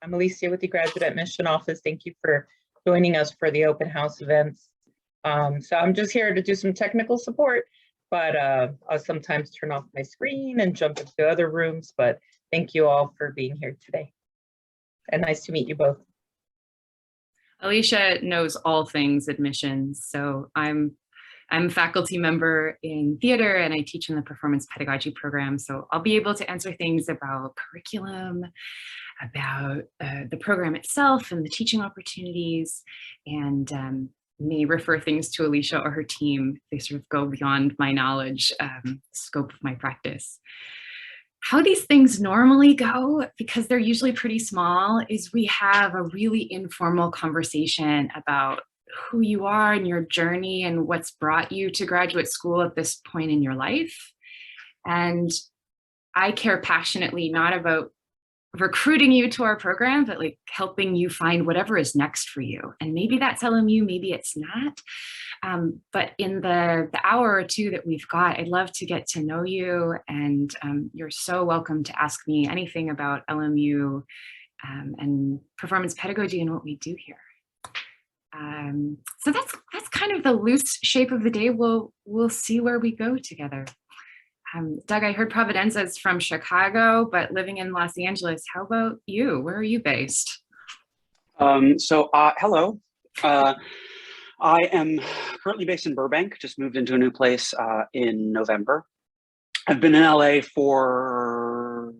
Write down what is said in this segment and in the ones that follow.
I'm Alicia with the Graduate Admission Office. Thank you for joining us for the open house events. So I'm just here to do some technical support, but I'll sometimes turn off my screen and jump into other rooms, but thank you all for being here today. And nice to meet you both. Alicia knows all things admissions. So I'm a faculty member in theater and I teach in the performance pedagogy program. So I'll be able to answer things about curriculum, about the program itself and the teaching opportunities, and may refer things to Alicia or her team. They sort of go beyond my knowledge, scope of my practice. How these things normally go, because they're usually pretty small, is we have a really informal conversation about who you are and your journey and what's brought you to graduate school at this point in your life. And I care passionately not about recruiting you to our program, but like helping you find whatever is next for you. And maybe that's LMU, maybe it's not. But in the hour or two that we've got, I'd love to get to know you, and you're so welcome to ask me anything about LMU and performance pedagogy and what we do here. So that's kind of the loose shape of the day. We'll see where we go together. Doug, I heard Providenza's from Chicago, but living in Los Angeles. How about you? Where are you based? Hello. I am currently based in Burbank, just moved into a new place in November. I've been in LA for,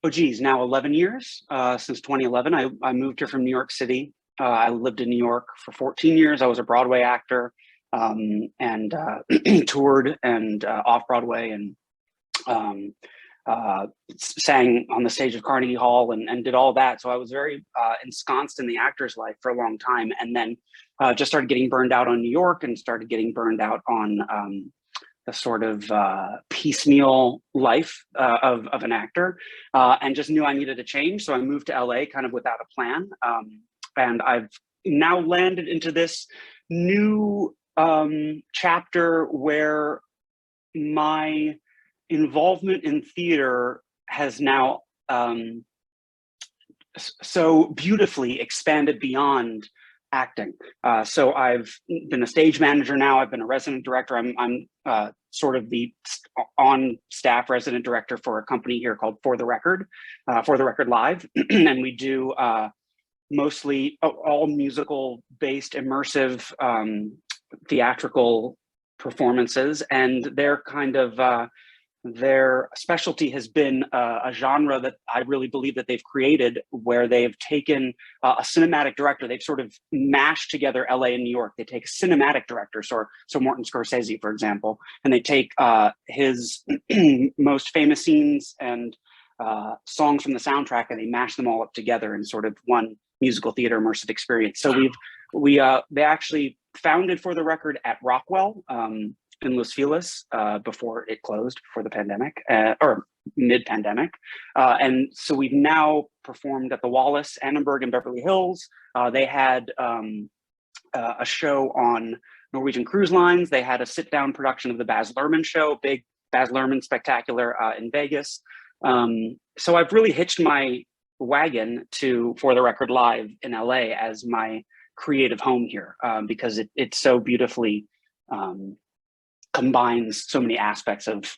now 11 years, since 2011. I moved here from New York City. I lived in New York for 14 years. I was a Broadway actor. And toured and off-Broadway and sang on the stage of Carnegie Hall and did all that. So I was very ensconced in the actor's life for a long time, and then just started getting burned out on New York and started getting burned out on the sort of piecemeal life of an actor, and just knew I needed a change. So I moved to LA kind of without a plan. And I've now landed into this new chapter where my involvement in theater has now so beautifully expanded beyond acting. So I've been a stage manager now. I've been a resident director. I'm sort of the on-staff resident director for a company here called For the Record Live, and we do mostly all musical-based immersive theatrical performances, and their kind of their specialty has been a genre that I really believe that they've created, where they've taken a cinematic director. They've sort of mashed together LA and New York. They take cinematic directors, so Martin Scorsese, for example, and they take his most famous scenes and songs from the soundtrack, and they mash them all up together in sort of one musical theater immersive experience. So they actually founded For the Record at Rockwell in Los Feliz before it closed, before the pandemic, or mid-pandemic. And so we've now performed at the Wallace, Annenberg, and Beverly Hills. They had a show on Norwegian Cruise Lines. They had a sit-down production of the Baz Luhrmann show, big Baz Luhrmann spectacular in Vegas. So I've really hitched my wagon to For the Record Live in LA as my creative home here, because it so beautifully combines so many aspects of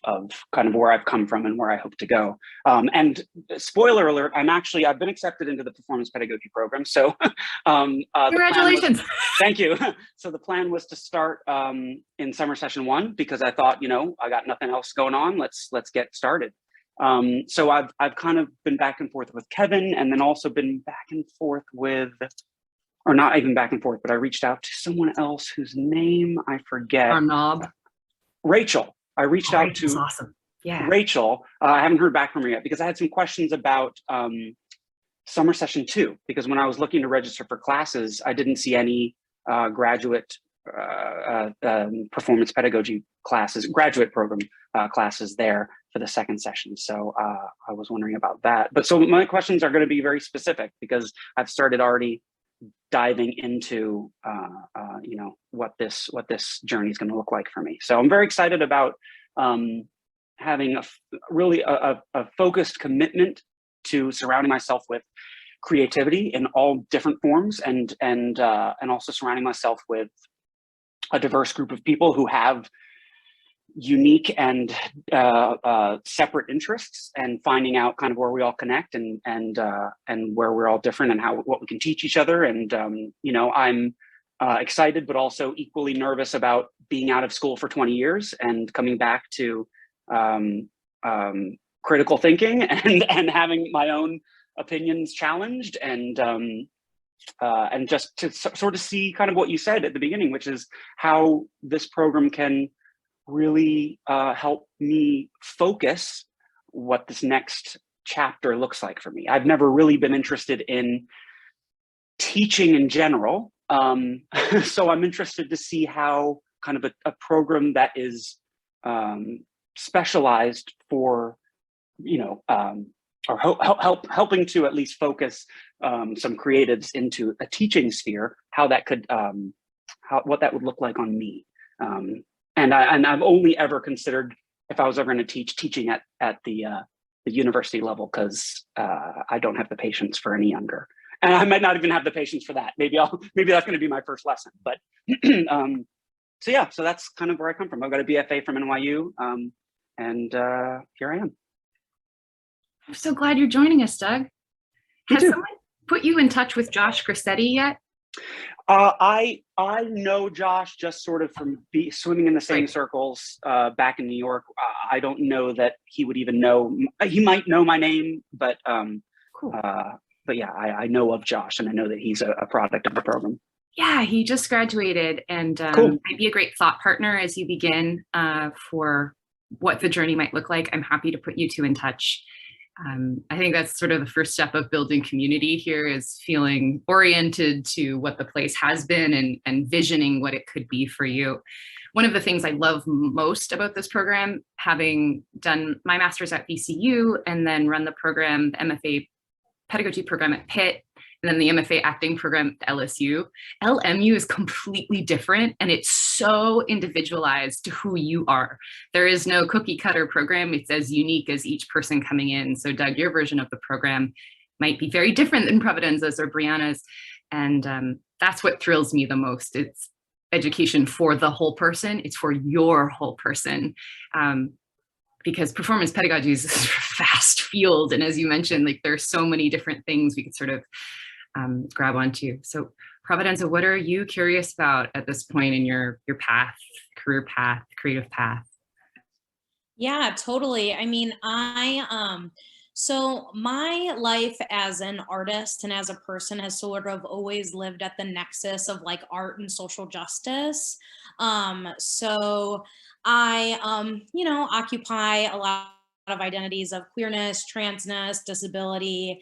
kind of where I've come from and where I hope to go. And spoiler alert, I've been accepted into the performance pedagogy program. So congratulations. Thank you. So the plan was to start in summer session 1, because I thought, I got nothing else going on. Let's get started. So I've kind of been back and forth with Kevin, and then also been back and forth with, or not even back and forth, but I reached out to someone else whose name I forget. Arnob. Rachel. I reached out to awesome. Yeah. Rachel. I haven't heard back from her yet, because I had some questions about summer session 2, because when I was looking to register for classes, I didn't see any graduate performance pedagogy classes, graduate program classes there for the second session. So I was wondering about that. But so my questions are going to be very specific, because I've started already diving into what this journey is going to look like for me. So I'm very excited about having a focused commitment to surrounding myself with creativity in all different forms, and also surrounding myself with a diverse group of people who have unique and separate interests, and finding out kind of where we all connect, and where we're all different, and what we can teach each other. And you know, I'm excited, but also equally nervous about being out of school for 20 years and coming back to critical thinking and having my own opinions challenged, and just to sort of see kind of what you said at the beginning, which is how this program can really help me focus what this next chapter looks like for me. I've never really been interested in teaching in general. So I'm interested to see how kind of a program that is specialized for, you know, or helping to at least focus some creatives into a teaching sphere, how that could, what that would look like on me. And I've only ever considered, if I was ever going to teaching at the university level, because I don't have the patience for any younger, and I might not even have the patience for that. Maybe that's going to be my first lesson. But so yeah, so that's kind of where I come from. I've got a BFA from NYU, and here I am. I'm so glad you're joining us, Doug. Me Has too. someone put you in touch with Josh Grassetti yet? I know Josh just sort of from swimming in the same circles back in New York. I don't know that he would even know. He might know my name, but Cool. But yeah, I know of Josh, and I know that he's a product of the program. Yeah, he just graduated, and Cool. might be a great thought partner as you begin for what the journey might look like. I'm happy to put you two in touch. I think that's sort of the first step of building community here, is feeling oriented to what the place has been and visioning what it could be for you. One of the things I love most about this program, having done my master's at VCU and then run the program, the MFA Pedagogy program at Pitt, and then the MFA acting program at LSU. LMU is completely different, and it's so individualized to who you are. There is no cookie cutter program. It's as unique as each person coming in. So Doug, your version of the program might be very different than Providenza's or Brianna's. And that's what thrills me the most. It's education for the whole person. It's for your whole person. Because performance pedagogy is a vast field. And as you mentioned, like there's so many different things we could sort of grab onto. So Providenza, what are you curious about at this point in your path, career path, creative path? Yeah, totally. I mean, so my life as an artist and as a person has sort of always lived at the nexus of like art and social justice. So I, you know, occupy a lot of identities of queerness, transness, disability,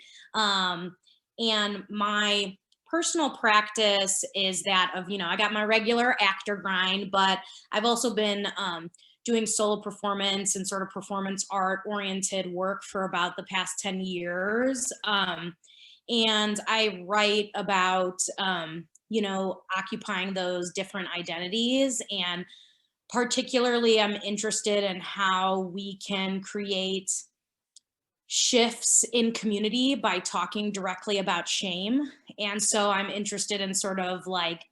and my personal practice is that of, you know, I got my regular actor grind, but I've also been doing solo performance and sort of performance art oriented work for about the past 10 years. And I write about, you know, occupying those different identities. And particularly, I'm interested in how we can create shifts in community by talking directly about shame. And so I'm interested in sort of like,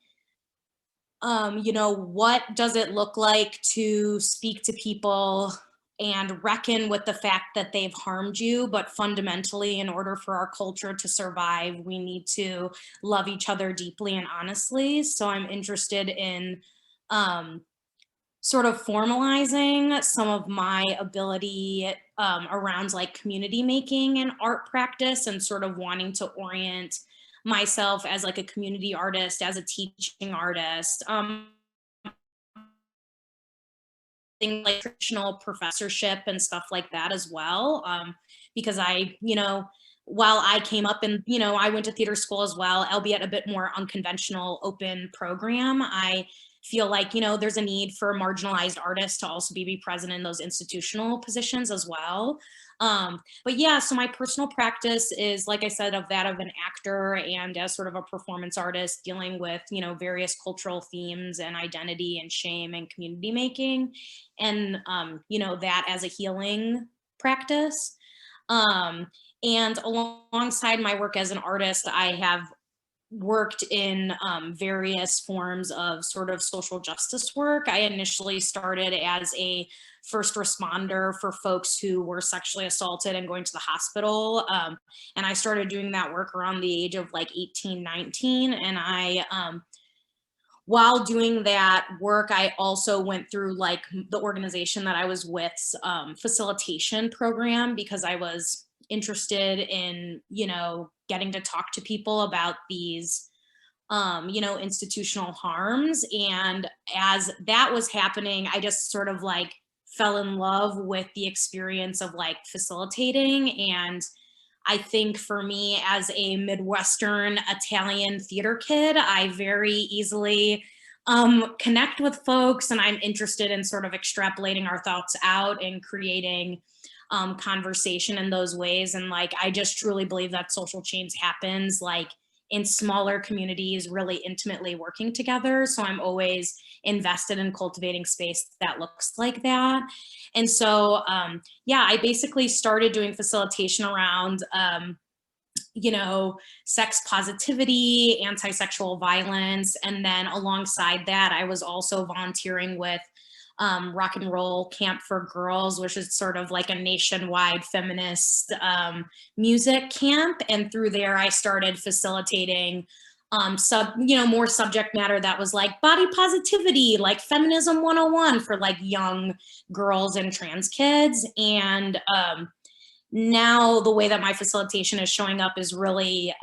you know, what does it look like to speak to people and reckon with the fact that they've harmed you, but fundamentally, in order for our culture to survive, we need to love each other deeply and honestly. So I'm interested in sort of formalizing some of my ability around like community making and art practice, and sort of wanting to orient myself as like a community artist, as a teaching artist, things like traditional professorship and stuff like that as well. Because I, you know, while I came up and, you know, I went to theater school as well, albeit a bit more unconventional open program, I feel like, you know, there's a need for marginalized artists to also be present in those institutional positions as well. But yeah, so my personal practice is, like I said, of that of an actor and as sort of a performance artist dealing with, you know, various cultural themes and identity and shame and community making, and, you know, that as a healing practice. And alongside my work as an artist, I have worked in various forms of sort of social justice work. I initially started as a first responder for folks who were sexually assaulted and going to the hospital. And I started doing that work around the age of like 18, 19. And while doing that work, I also went through like the organization that I was with's facilitation program, because I was interested in, getting to talk to people about these, institutional harms. And as that was happening, I just sort of like fell in love with the experience of like facilitating. And I think for me as a Midwestern Italian theater kid, I very easily connect with folks, and I'm interested in sort of extrapolating our thoughts out and creating conversation in those ways. And like, I just truly believe that social change happens like in smaller communities, really intimately working together. So I'm always invested in cultivating space that looks like that. And so, yeah, I basically started doing facilitation around, sex positivity, anti-sexual violence. And then alongside that, I was also volunteering with Rock and Roll Camp for Girls, which is sort of like a nationwide feminist music camp. And through there, I started facilitating more subject matter that was like body positivity, like feminism 101 for like young girls and trans kids. And now the way that my facilitation is showing up is really,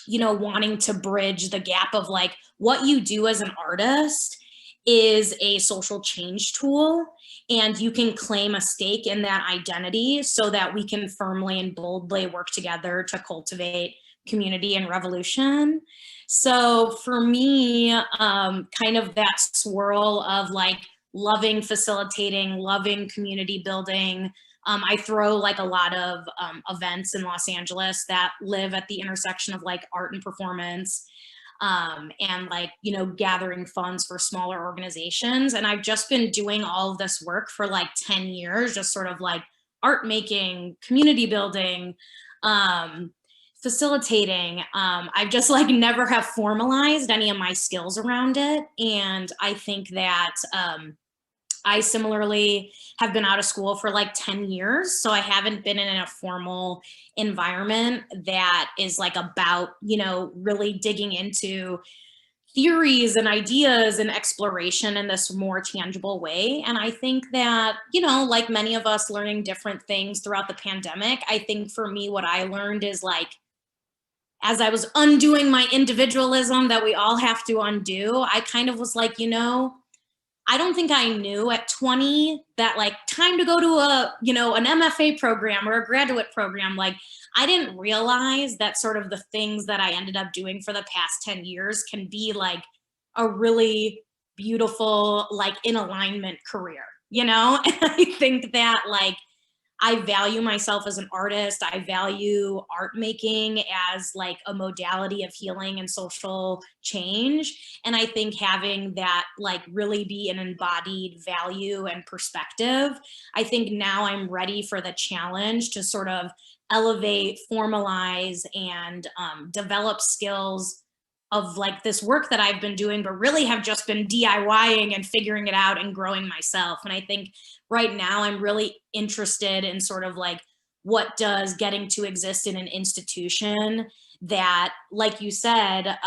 wanting to bridge the gap of like what you do as an artist is a social change tool, and you can claim a stake in that identity so that we can firmly and boldly work together to cultivate community and revolution. So for me, kind of that swirl of like loving facilitating, loving community building. I throw like a lot of events in Los Angeles that live at the intersection of like art and performance, and like, gathering funds for smaller organizations. And I've just been doing all of this work for like 10 years, just sort of like art making, community building, facilitating. I've just like never have formalized any of my skills around it. And I think that I similarly have been out of school for like 10 years. So I haven't been in a formal environment that is like about, really digging into theories and ideas and exploration in this more tangible way. And I think that, like many of us learning different things throughout the pandemic, I think for me, what I learned is like, as I was undoing my individualism that we all have to undo, I kind of was like, I don't think I knew at 20 that like time to go to an MFA program or a graduate program. Like I didn't realize that sort of the things that I ended up doing for the past 10 years can be like a really beautiful, like in alignment career, And I think that like, I value myself as an artist. I value art making as like a modality of healing and social change. And I think having that like really be an embodied value and perspective, I think now I'm ready for the challenge to sort of elevate, formalize, and develop skills of like this work that I've been doing, but really have just been DIYing and figuring it out and growing myself. And I think right now I'm really interested in sort of like, what does getting to exist in an institution that, like you said,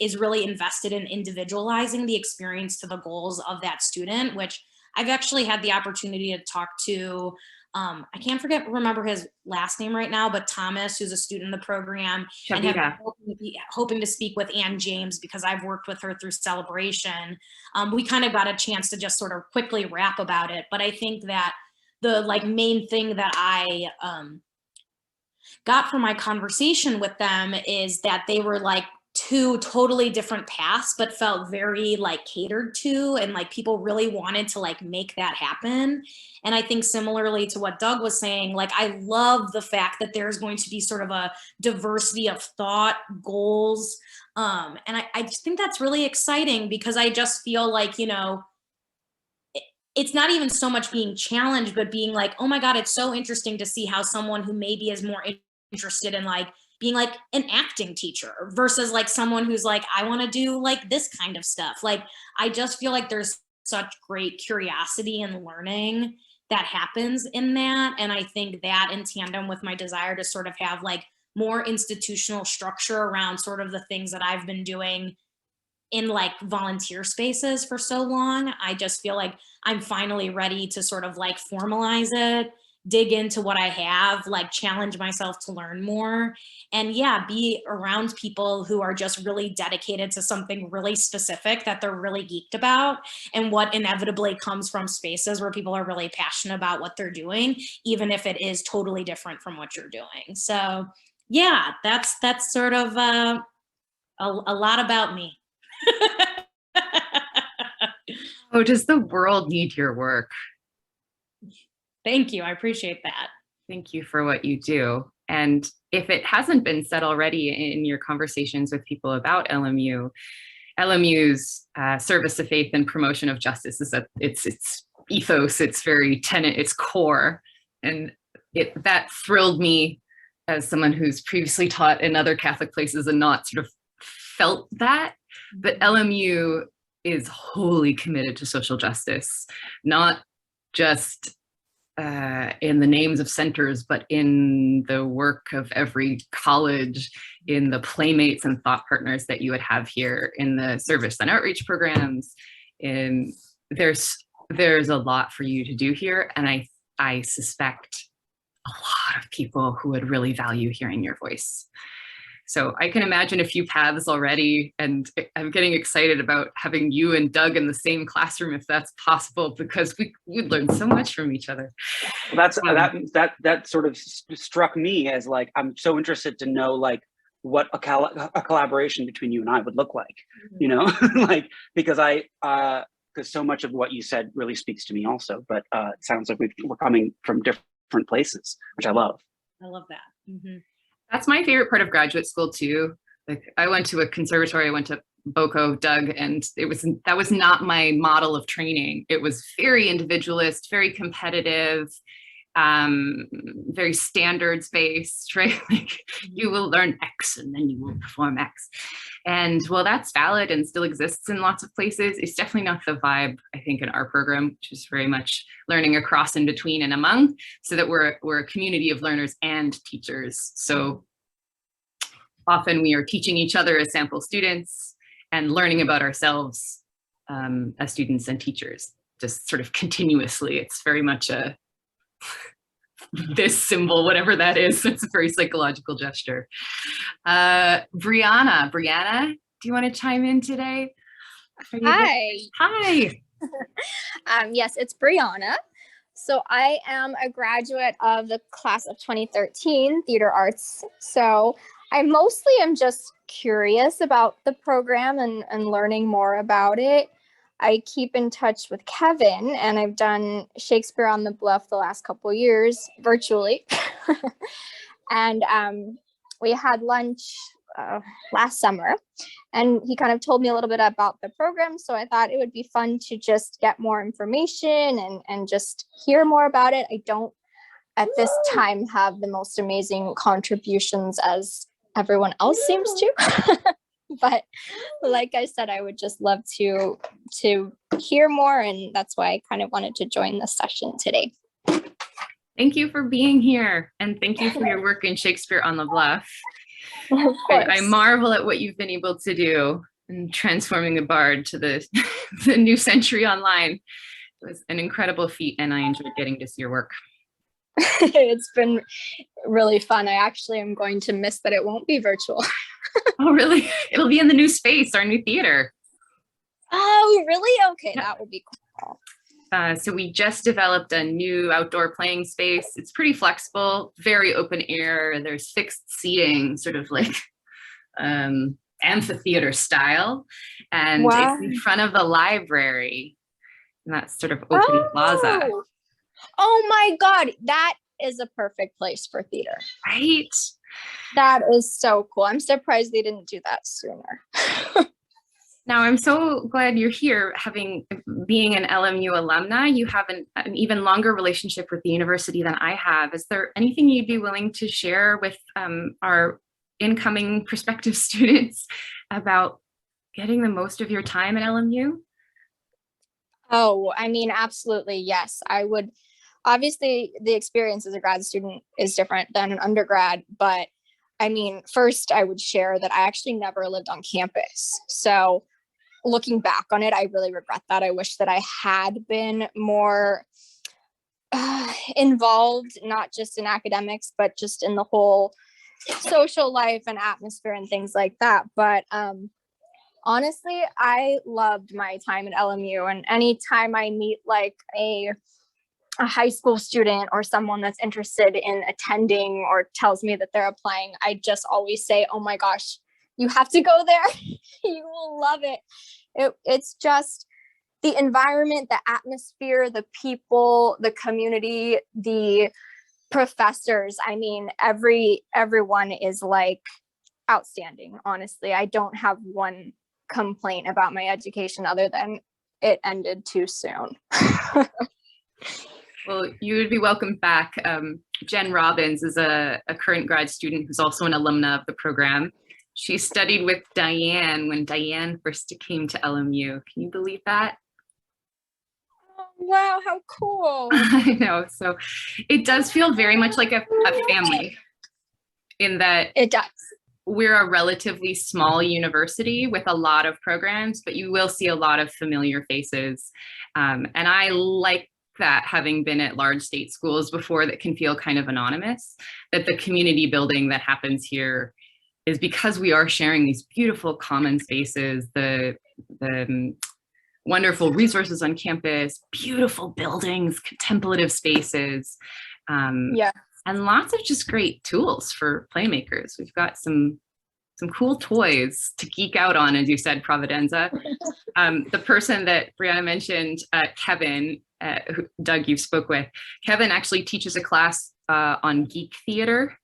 is really invested in individualizing the experience to the goals of that student, which I've actually had the opportunity to talk to, I can't remember his last name right now, but Thomas, who's a student in the program, and have been hoping to speak with Ann James because I've worked with her through Celebration. We kind of got a chance to just sort of quickly rap about it. But I think that the like main thing that I got from my conversation with them is that they were like two totally different paths, but felt very like catered to, and like people really wanted to like make that happen. And I think similarly to what Doug was saying, like I love the fact that there's going to be sort of a diversity of thought, goals. And I just think that's really exciting, because I just feel like, it's not even so much being challenged, but being like, oh my God, it's so interesting to see how someone who maybe is more interested in like being like an acting teacher versus like someone who's like, I want to do like this kind of stuff. Like, I just feel like there's such great curiosity and learning that happens in that. And I think that in tandem with my desire to sort of have like more institutional structure around sort of the things that I've been doing in like volunteer spaces for so long, I just feel like I'm finally ready to sort of like formalize it, dig into what I have, like challenge myself to learn more, and yeah, be around people who are just really dedicated to something really specific that they're really geeked about, and what inevitably comes from spaces where people are really passionate about what they're doing, even if it is totally different from what you're doing. So yeah, that's sort of a lot about me. Oh, does the world need your work? Thank you. I appreciate that. Thank you for what you do. And if it hasn't been said already in your conversations with people about LMU, LMU's service to faith and promotion of justice is that its ethos, its very tenet, its core. And that thrilled me as someone who's previously taught in other Catholic places and not sort of felt that. But LMU is wholly committed to social justice, not just in the names of centers, but in the work of every college, in the playmates and thought partners that you would have here, in the service and outreach programs. And there's a lot for you to do here. And I suspect a lot of people who would really value hearing your voice. So I can imagine a few paths already, and I'm getting excited about having you and Doug in the same classroom if that's possible, because we'd learn so much from each other. That's that sort of struck me as like, I'm so interested to know like what a collaboration between you and I would look like, you know, like, because so much of what you said really speaks to me also, but it sounds like we're coming from different places, which I love. I love that. Mm-hmm. That's my favorite part of graduate school too. Like, I went to a conservatory, I went to BOCO, Doug, and that was not my model of training. It was very individualist, very competitive, very standards based, right? Like, you will learn X and then you will perform X. And while that's valid and still exists in lots of places, it's definitely not the vibe, I think, in our program, which is very much learning across, in between, and among, so that we're a community of learners and teachers. So often we are teaching each other as sample students and learning about ourselves as students and teachers, just sort of continuously. It's very much this symbol, whatever that is. It's a very psychological gesture. Brianna, do you want to chime in today? Hi. Hi. Yes, it's Brianna. So I am a graduate of the class of 2013 theater arts. So I mostly am just curious about the program and learning more about it. I keep in touch with Kevin, and I've done Shakespeare on the Bluff the last couple of years virtually. And we had lunch last summer, and he kind of told me a little bit about the program. So I thought it would be fun to just get more information and just hear more about it. I don't at this time have the most amazing contributions as everyone else seems to. But like I said, I would just love to hear more, and that's why I kind of wanted to join this session today. Thank you for being here, and thank you for your work in Shakespeare on the Bluff. I marvel at what you've been able to do in transforming the Bard to the new century online. It was an incredible feat, and I enjoyed getting to see your work. It's been really fun. I actually am going to miss that it won't be virtual. Oh, really? It'll be in the new space, our new theater. Oh, really? Okay, that would be cool. So we just developed a new outdoor playing space. It's pretty flexible, very open air. There's fixed seating, sort of like amphitheater style. And Wow. It's in front of the library. And that's sort of open plaza. Oh my God, that is a perfect place for theater. Right? That is so cool. I'm surprised they didn't do that sooner. Now, I'm so glad you're here. Being an LMU alumna, you have an even longer relationship with the university than I have. Is there anything you'd be willing to share with our incoming prospective students about getting the most of your time at LMU? Oh, I mean, absolutely, yes. I would, obviously, the experience as a grad student is different than an undergrad, but I mean, first, I would share that I actually never lived on campus. So looking back on it, I really regret that. I wish that I had been more involved, not just in academics, but just in the whole social life and atmosphere and things like that. But honestly, I loved my time at LMU, and anytime I meet like a high school student or someone that's interested in attending or tells me that they're applying, I just always say, oh my gosh, you have to go there. You will love it. It's just the environment, the atmosphere, the people, the community, the professors. I mean, everyone is like outstanding. Honestly, I don't have one complaint about my education other than it ended too soon. Well, you would be welcomed back. Jen Robbins is a current grad student who's also an alumna of the program. She studied with Diane when Diane first came to LMU. Can you believe that? Oh, wow, how cool. I know. So it does feel very much like a family in that it does. We're a relatively small university with a lot of programs, but you will see a lot of familiar faces. And I like that, having been at large state schools before that can feel kind of anonymous, that the community building that happens here is because we are sharing these beautiful common spaces, the wonderful resources on campus, beautiful buildings, contemplative spaces, Yeah. and lots of just great tools for playmakers. We've got some cool toys to geek out on, as you said, Providenza. The person that Brianna mentioned, Kevin, who Doug you spoke with, Kevin actually teaches a class on geek theater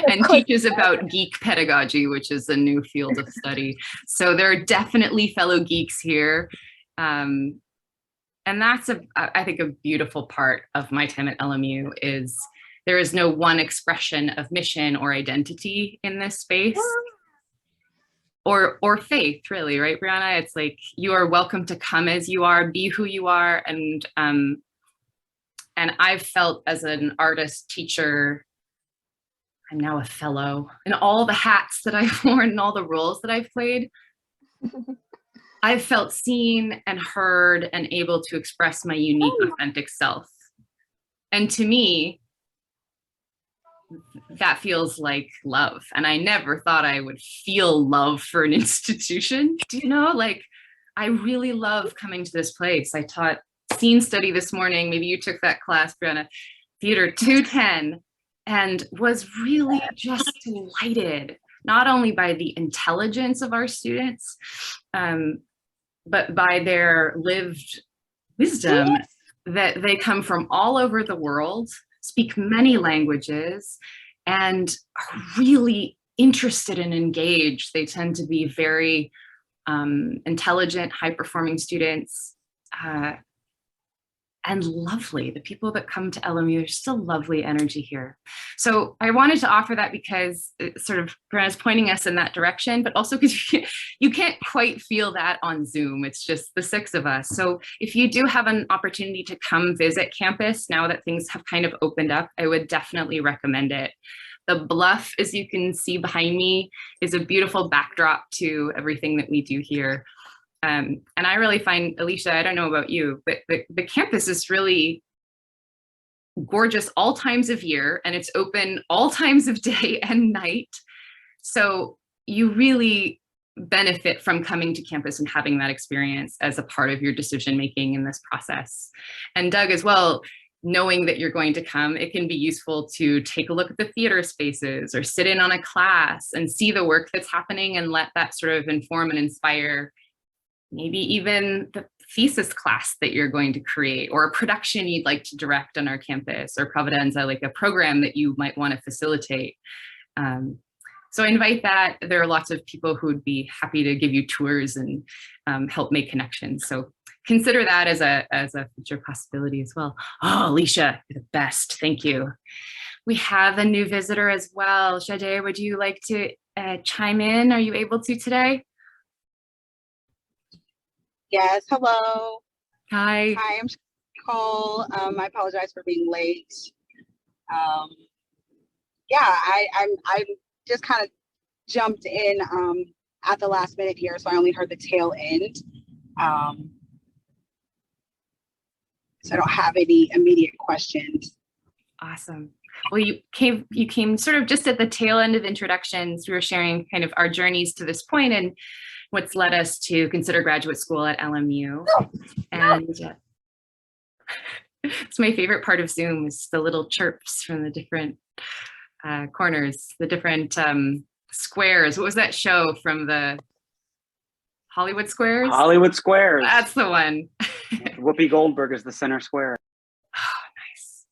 and teaches about geek pedagogy, which is a new field of study. So there are definitely fellow geeks here. And that's, I think, a beautiful part of my time at LMU is there is no one expression of mission or identity in this space. Or faith, really, right, Brianna? It's like you are welcome to come as you are, be who you are, and I've felt as an artist, teacher, I'm now a fellow, and all the hats that I've worn and all the roles that I've played, I've felt seen and heard and able to express my unique, authentic self. And to me, that feels like love. And I never thought I would feel love for an institution. Do you know, like, I really love coming to this place. I taught scene study this morning. Maybe you took that class, Brianna, Theater 210, and was really just delighted, not only by the intelligence of our students, but by their lived wisdom, that they come from all over the world, speak many languages, and are really interested and engaged. They tend to be very intelligent, high-performing students, and lovely. The people that come to LMU, there's still lovely energy here. So I wanted to offer that because it sort of Brianna's pointing us in that direction, but also because you can't quite feel that on Zoom. It's just the six of us. So if you do have an opportunity to come visit campus now that things have kind of opened up, I would definitely recommend it. The bluff, as you can see behind me, is a beautiful backdrop to everything that we do here. And I really find, Alicia, I don't know about you, but the campus is really gorgeous all times of year, and it's open all times of day and night. So you really benefit from coming to campus and having that experience as a part of your decision-making in this process. And Doug as well, knowing that you're going to come, it can be useful to take a look at the theater spaces or sit in on a class and see the work that's happening and let that sort of inform and inspire maybe even the thesis class that you're going to create, or a production you'd like to direct on our campus, or Providenza, like a program that you might want to facilitate. So I invite that. There are lots of people who would be happy to give you tours and help make connections. So consider that as a future possibility as well. Oh, Alicia, you're the best. Thank you. We have a new visitor as well. Sade, would you like to chime in? Are you able to today? Yes, hello. Hi. Hi, I'm Nicole. I apologize for being late. Yeah, I'm just kind of jumped in at the last minute here, so I only heard the tail end. So I don't have any immediate questions. Awesome. Well, you came sort of just at the tail end of introductions. We were sharing kind of our journeys to this point and what's led us to consider graduate school at LMU. And it's my favorite part of Zoom is the little chirps from the different corners, the different squares. What was that show from the Hollywood Squares? Hollywood Squares. That's the one. Whoopi Goldberg is the center square. Oh, nice.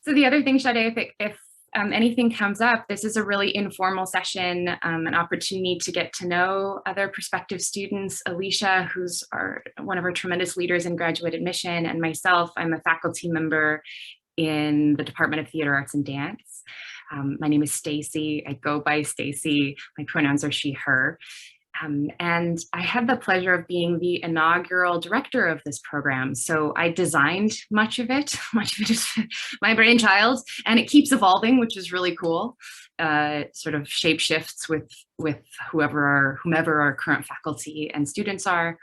So the other thing, Sade, if anything comes up, this is a really informal session, an opportunity to get to know other prospective students. Alicia, who's one of our tremendous leaders in graduate admission, and myself, I'm a faculty member in the Department of Theater Arts and Dance. My name is Stacy. I go by Stacy. My pronouns are she, her. And I had the pleasure of being the inaugural director of this program. So I designed much of it. Much of it is my brainchild, and it keeps evolving, which is really cool. Sort of shape shifts with whomever our current faculty and students are.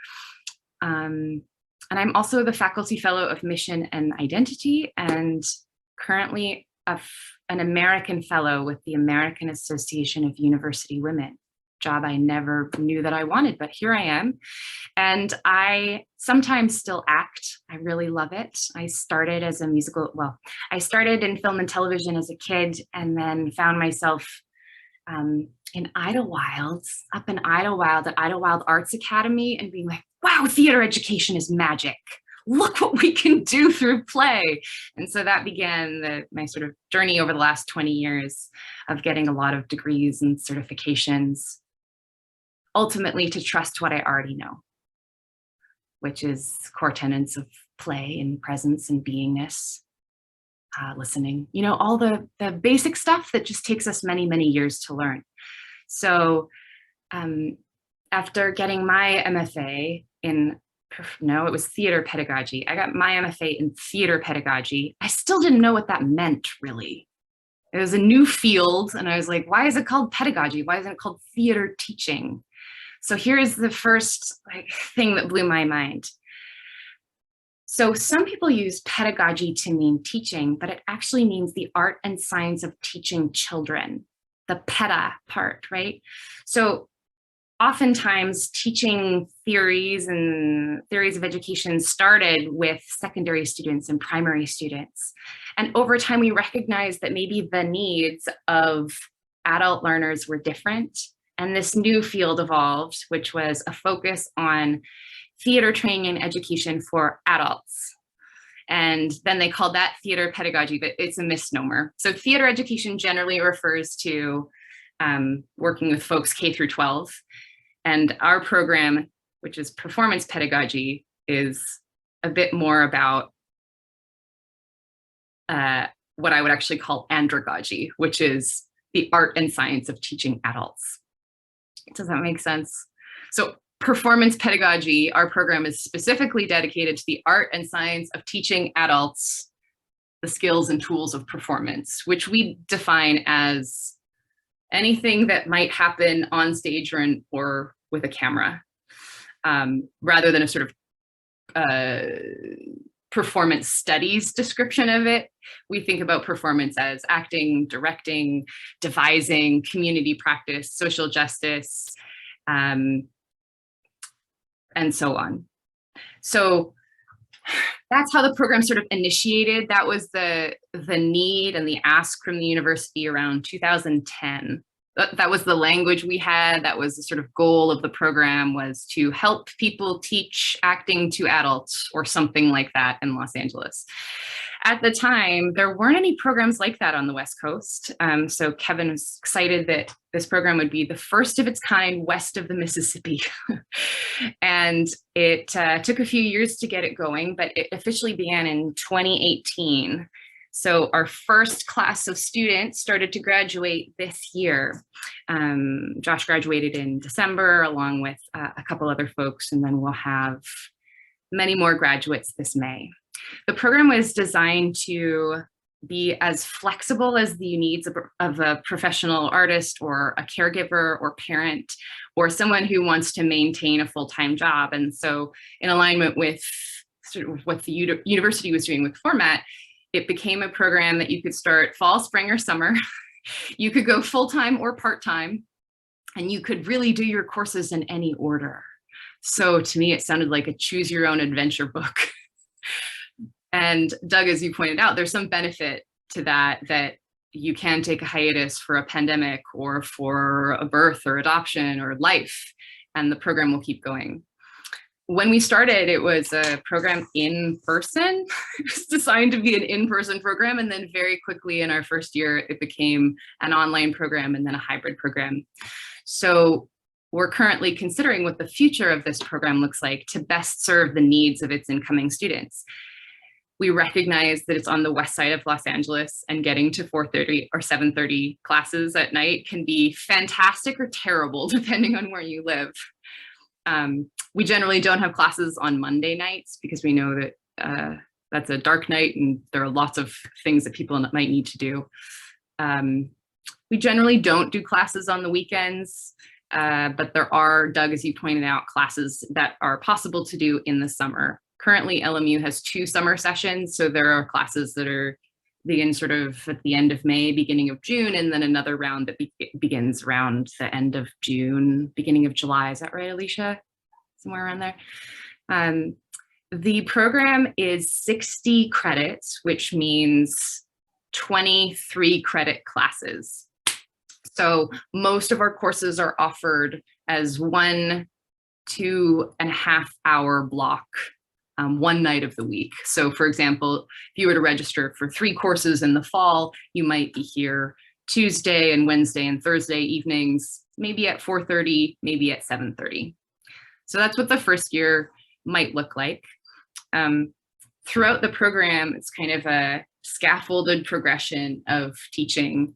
And I'm also the faculty fellow of Mission and Identity, and currently an American fellow with the American Association of University Women. Job I never knew that I wanted, but here I am. And I sometimes still act. I really love it. I started as I started in film and television as a kid, and then found myself in Idlewild, up in Idlewild at Idlewild Arts Academy, and being like, wow, theater education is magic. Look what we can do through play. And so that began my sort of journey over the last 20 years of getting a lot of degrees and certifications, ultimately to trust what I already know, which is core tenets of play and presence and beingness, listening, all the basic stuff that just takes us many, many years to learn. So after getting my MFA it was theater pedagogy. I got my MFA in theater pedagogy. I still didn't know what that meant, really. It was a new field, and I was like, why is it called pedagogy? Why isn't it called theater teaching? So here's the first thing that blew my mind. So some people use pedagogy to mean teaching, but it actually means the art and science of teaching children, the peda part, right? So oftentimes teaching theories of education started with secondary students and primary students. And over time, we recognized that maybe the needs of adult learners were different. And this new field evolved, which was a focus on theater training and education for adults. And then they called that theater pedagogy, but it's a misnomer. So theater education generally refers to working with folks K through 12. And our program, which is performance pedagogy, is a bit more about what I would actually call andragogy, which is the art and science of teaching adults. Does that make sense? So performance pedagogy, our program is specifically dedicated to the art and science of teaching adults the skills and tools of performance, which we define as anything that might happen on stage or with a camera, rather than a sort of performance studies description of it. We think about performance as acting, directing, devising, community practice, social justice, and so on. So that's how the program sort of initiated. That was the need and the ask from the university around 2010. that was the language we had. That was the sort of goal of the program, was to help people teach acting to adults or something like that in Los Angeles. At the time, there weren't any programs like that on the West Coast. So Kevin was excited that this program would be the first of its kind west of the Mississippi. And it took a few years to get it going, but it officially began in 2018. So our first class of students started to graduate this year. Josh graduated in December along with a couple other folks, and then we'll have many more graduates this May. The program was designed to be as flexible as the needs of a professional artist or a caregiver or parent or someone who wants to maintain a full-time job. And so in alignment with sort of what the university was doing with format, it became a program that you could start fall, spring, or summer. You could go full-time or part-time, and you could really do your courses in any order. So to me, it sounded like a choose your own adventure book. And Doug, as you pointed out, there's some benefit to that you can take a hiatus for a pandemic or for a birth or adoption or life, and the program will keep going. When we started, it was a program in person. It was designed to be an in-person program, and then very quickly in our first year, it became an online program and then a hybrid program. So we're currently considering what the future of this program looks like to best serve the needs of its incoming students. We recognize that it's on the west side of Los Angeles, and getting to 4:30 or 7:30 classes at night can be fantastic or terrible depending on where you live. We generally don't have classes on Monday nights because we know that that's a dark night and there are lots of things that people might need to do. We generally don't do classes on the weekends, but there are, Doug, as you pointed out, classes that are possible to do in the summer. Currently, LMU has 2 summer sessions, so there are classes that begin sort of at the end of May, beginning of June, and then another round that begins around the end of June, beginning of July. Is that right, Alicia? Somewhere around there. The program is 60 credits, which means 23 credit classes. So most of our courses are offered as 1 2.5 hour block. One night of the week. So for example, if you were to register for 3 courses in the fall, you might be here Tuesday and Wednesday and Thursday evenings, maybe at 4:30, maybe at 7:30. So that's what the first year might look like. Throughout the program, it's kind of a scaffolded progression of teaching.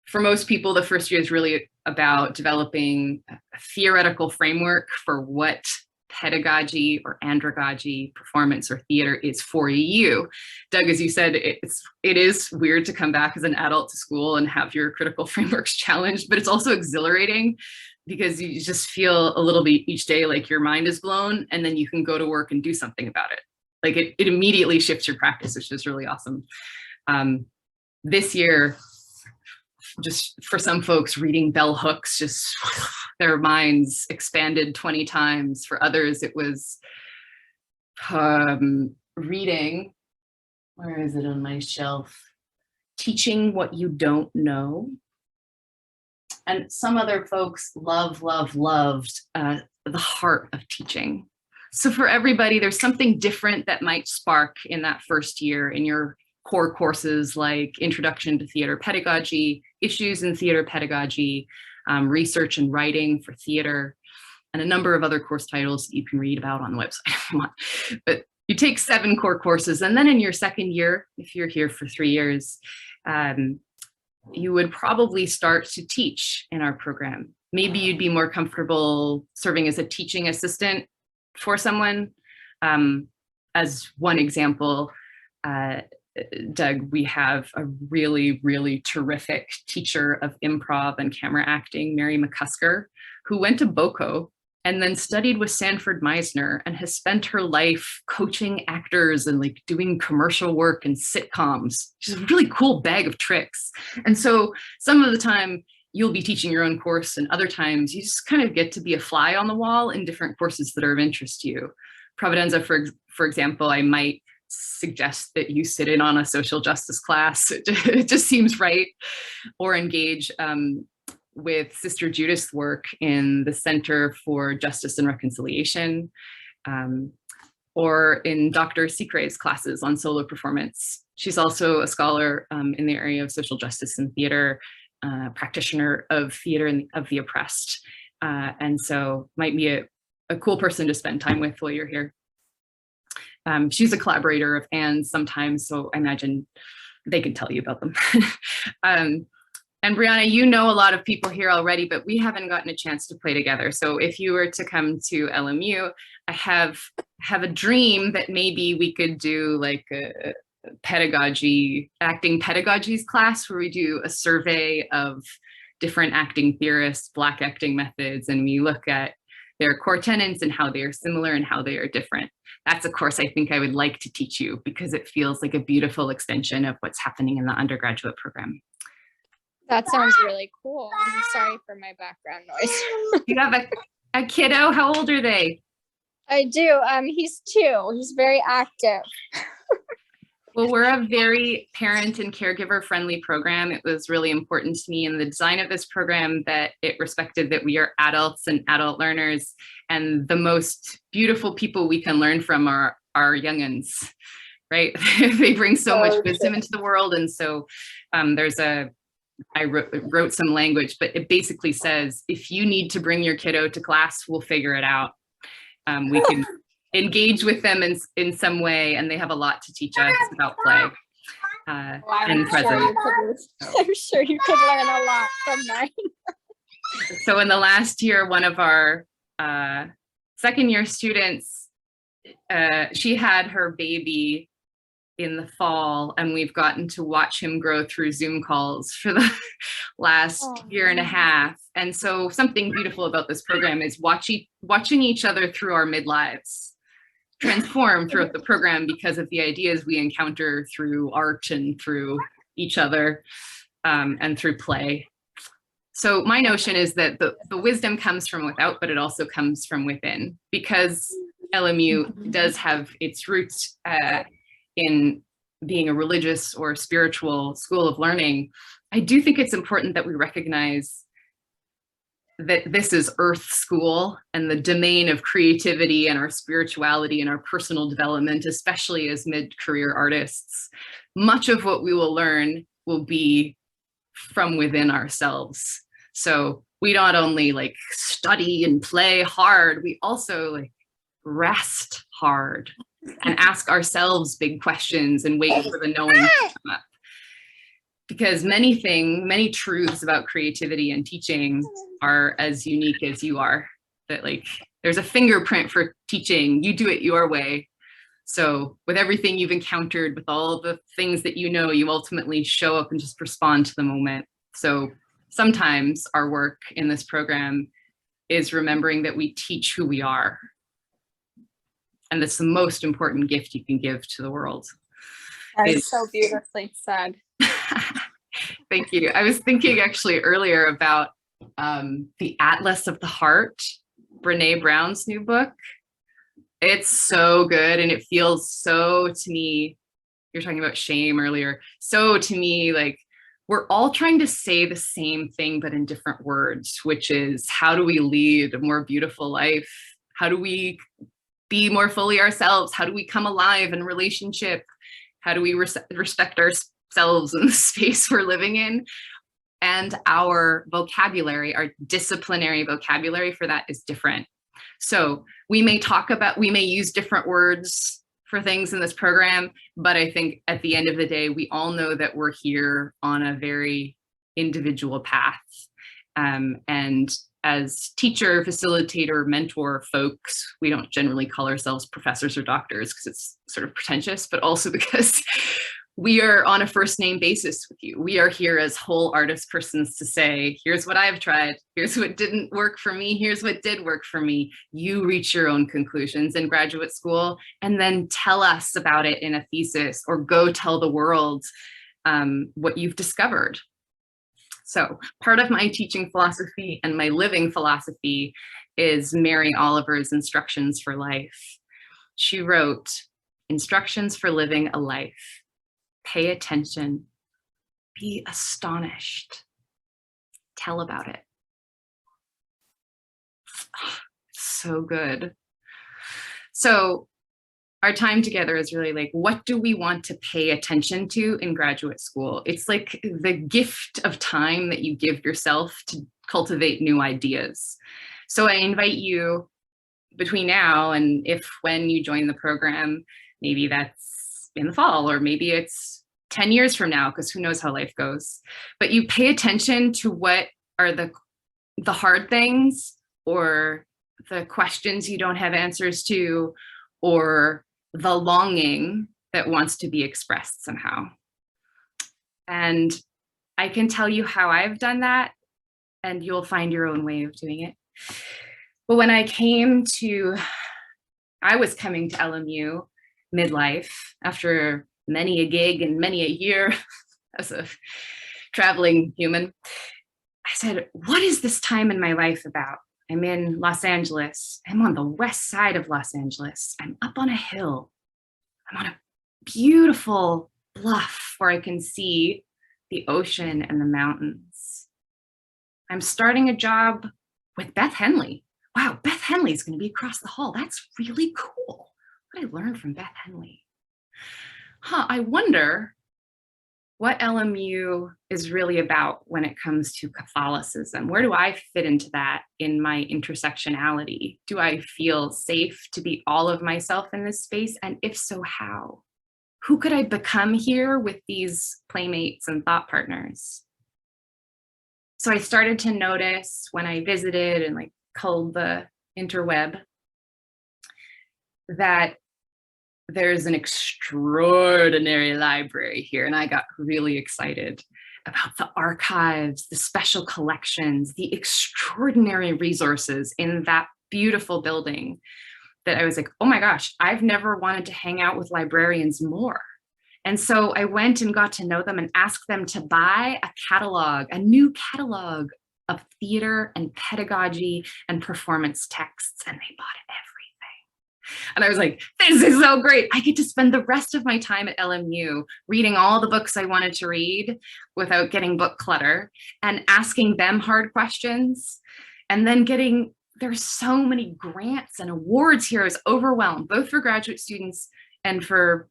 For most people, the first year is really about developing a theoretical framework for what pedagogy or andragogy, performance, or theater is for you. Doug, as you said, it is weird to come back as an adult to school and have your critical frameworks challenged, but it's also exhilarating because you just feel a little bit each day like your mind is blown, and then you can go to work and do something about it. Like it immediately shifts your practice, which is really awesome. This year, just for some folks, reading bell hooks, just their minds expanded 20 times. For others, it was reading, where is it on my shelf? Teaching What You Don't Know. And some other folks loved the heart of teaching. So for everybody, there's something different that might spark in that first year in your core courses like Introduction to Theater Pedagogy, Issues in Theater Pedagogy, Research and Writing for Theater, and a number of other course titles that you can read about on the website if you want. But you take 7 core courses, and then in your second year, if you're here for 3 years, you would probably start to teach in our program. Maybe you'd be more comfortable serving as a teaching assistant for someone. As one example, Doug, we have a really, really terrific teacher of improv and camera acting, Mary McCusker, who went to BOCO and then studied with Sanford Meisner and has spent her life coaching actors and like doing commercial work and sitcoms. She's a really cool bag of tricks. And so some of the time you'll be teaching your own course, and other times you just kind of get to be a fly on the wall in different courses that are of interest to you. Providenza, for example, I might suggest that you sit in on a social justice class. It just seems right. Or engage with Sister Judith's work in the Center for Justice and Reconciliation, or in Dr. Secret's classes on solo performance. She's also a scholar in the area of social justice and theater, practitioner of theater and of the oppressed. And so might be a cool person to spend time with while you're here. She's a collaborator of Anne's sometimes, so I imagine they can tell you about them. And Brianna, you know a lot of people here already, but we haven't gotten a chance to play together. So if you were to come to LMU, I have a dream that maybe we could do like a acting pedagogies class where we do a survey of different acting theorists, Black acting methods, and we look at their core tenets and how they are similar and how they are different. That's a course I think I would like to teach you because it feels like a beautiful extension of what's happening in the undergraduate program. That sounds really cool. I'm sorry for my background noise. You have a kiddo? How old are they? I do. He's 2. He's very active. Well, we're a very parent and caregiver friendly program. It was really important to me in the design of this program that it respected that we are adults and adult learners, and the most beautiful people we can learn from are our young'uns, right? They bring so much wisdom into the world. And so I wrote some language, but it basically says, if you need to bring your kiddo to class, we'll figure it out. We can engage with them in some way, and they have a lot to teach us about play and presence. I'm sure you could learn a lot from mine. So in the last year, one of our second year students, she had her baby in the fall, and we've gotten to watch him grow through Zoom calls for the last year and a half. And so something beautiful about this program is watching each other through our midlives transform throughout the program because of the ideas we encounter through art and through each other and through play. So my notion is that the wisdom comes from without, but it also comes from within, because LMU does have its roots in being a religious or spiritual school of learning. I do think it's important that we recognize that this is Earth School and the domain of creativity and our spirituality and our personal development, especially as mid-career artists. Much of what we will learn will be from within ourselves. So we not only like study and play hard, we also like rest hard and ask ourselves big questions and wait for the knowing to come up. Because many truths about creativity and teaching are as unique as you are. That like, there's a fingerprint for teaching, you do it your way. So with everything you've encountered, with all the things that you know, you ultimately show up and just respond to the moment. So sometimes our work in this program is remembering that we teach who we are. And that's the most important gift you can give to the world. That is so beautifully said. Thank you. I was thinking actually earlier about the Atlas of the Heart, Brene Brown's new book. It's so good, and it feels so to me, you're talking about shame earlier, so to me like we're all trying to say the same thing but in different words, which is, how do we lead a more beautiful life? How do we be more fully ourselves? How do we come alive in relationship? How do we respect ourselves in the space we're living in? And our vocabulary, our disciplinary vocabulary for that is different. So we may use different words for things in this program, but I think at the end of the day, we all know that we're here on a very individual path. And as teacher, facilitator, mentor folks, we don't generally call ourselves professors or doctors because it's sort of pretentious, but also because we are on a first name basis with you. We are here as whole artist persons to say, here's what I've tried, here's what didn't work for me, here's what did work for me. You reach your own conclusions in graduate school and then tell us about it in a thesis, or go tell the world what you've discovered. So part of my teaching philosophy and my living philosophy is Mary Oliver's Instructions for Life. She wrote, Instructions for Living a Life. Pay attention. Be astonished. Tell about it. So good. So our time together is really like, what do we want to pay attention to in graduate school? It's like the gift of time that you give yourself to cultivate new ideas. So I invite you between now and when you join the program, maybe that's in the fall, or maybe it's 10 years from now, because who knows how life goes. But you pay attention to what are the hard things, or the questions you don't have answers to, or the longing that wants to be expressed somehow. And I can tell you how I've done that, and you'll find your own way of doing it. But when I was coming to LMU midlife after many a gig and many a year as a traveling human, I said, what is this time in my life about? I'm in Los Angeles. I'm on the west side of Los Angeles. I'm up on a hill. I'm on a beautiful bluff where I can see the ocean and the mountains. I'm starting a job with Beth Henley. Wow, Beth Henley is going to be across the hall. That's really cool. What did I learn from Beth Henley? I wonder what LMU is really about when it comes to Catholicism. Where do I fit into that in my intersectionality? Do I feel safe to be all of myself in this space? And if so, how? Who could I become here with these playmates and thought partners? So I started to notice when I visited and like culled the interweb that there's an extraordinary library here. And I got really excited about the archives, the special collections, the extraordinary resources in that beautiful building, that I was like, oh my gosh, I've never wanted to hang out with librarians more. And so I went and got to know them and asked them to buy a catalog, a new catalog of theater and pedagogy and performance texts, and they bought everything. And I was like, this is so great. I get to spend the rest of my time at LMU reading all the books I wanted to read without getting book clutter, and asking them hard questions, and then there's so many grants and awards here. I was overwhelmed, both for graduate students and for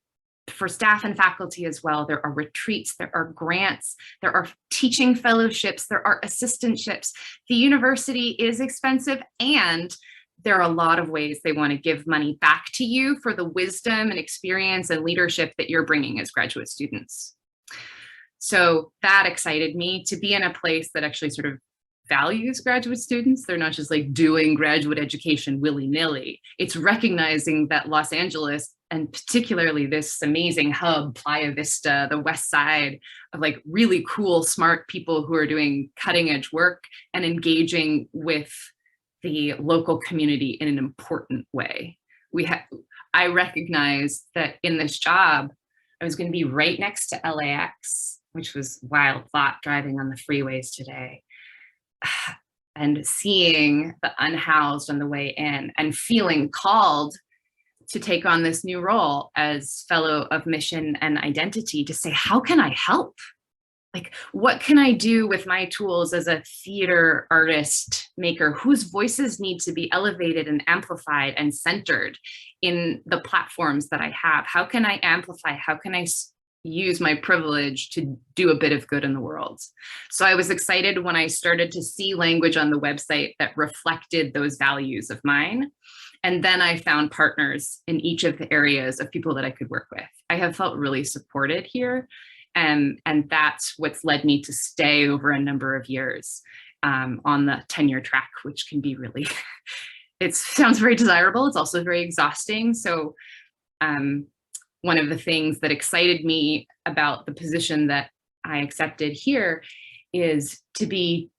staff and faculty as well. There are retreats, there are grants, there are teaching fellowships, there are assistantships. The university is expensive, and there are a lot of ways they want to give money back to you for the wisdom and experience and leadership that you're bringing as graduate students. So that excited me to be in a place that actually sort of values graduate students. They're not just like doing graduate education willy-nilly. It's recognizing that Los Angeles, and particularly this amazing hub, Playa Vista, the west side, of like really cool, smart people who are doing cutting edge work and engaging with the local community in an important way. I recognized that in this job, I was going to be right next to LAX, which was wild thought driving on the freeways today, and seeing the unhoused on the way in, and feeling called to take on this new role as fellow of mission and identity, to say, how can I help? Like, what can I do with my tools as a theater artist maker whose voices need to be elevated and amplified and centered in the platforms that I have? How can I amplify? How can I use my privilege to do a bit of good in the world? So I was excited when I started to see language on the website that reflected those values of mine. And then I found partners in each of the areas of people that I could work with. I have felt really supported here. And that's what's led me to stay over a number of years on the tenure track, which can be really, it sounds very desirable. It's also very exhausting. So one of the things that excited me about the position that I accepted here is to be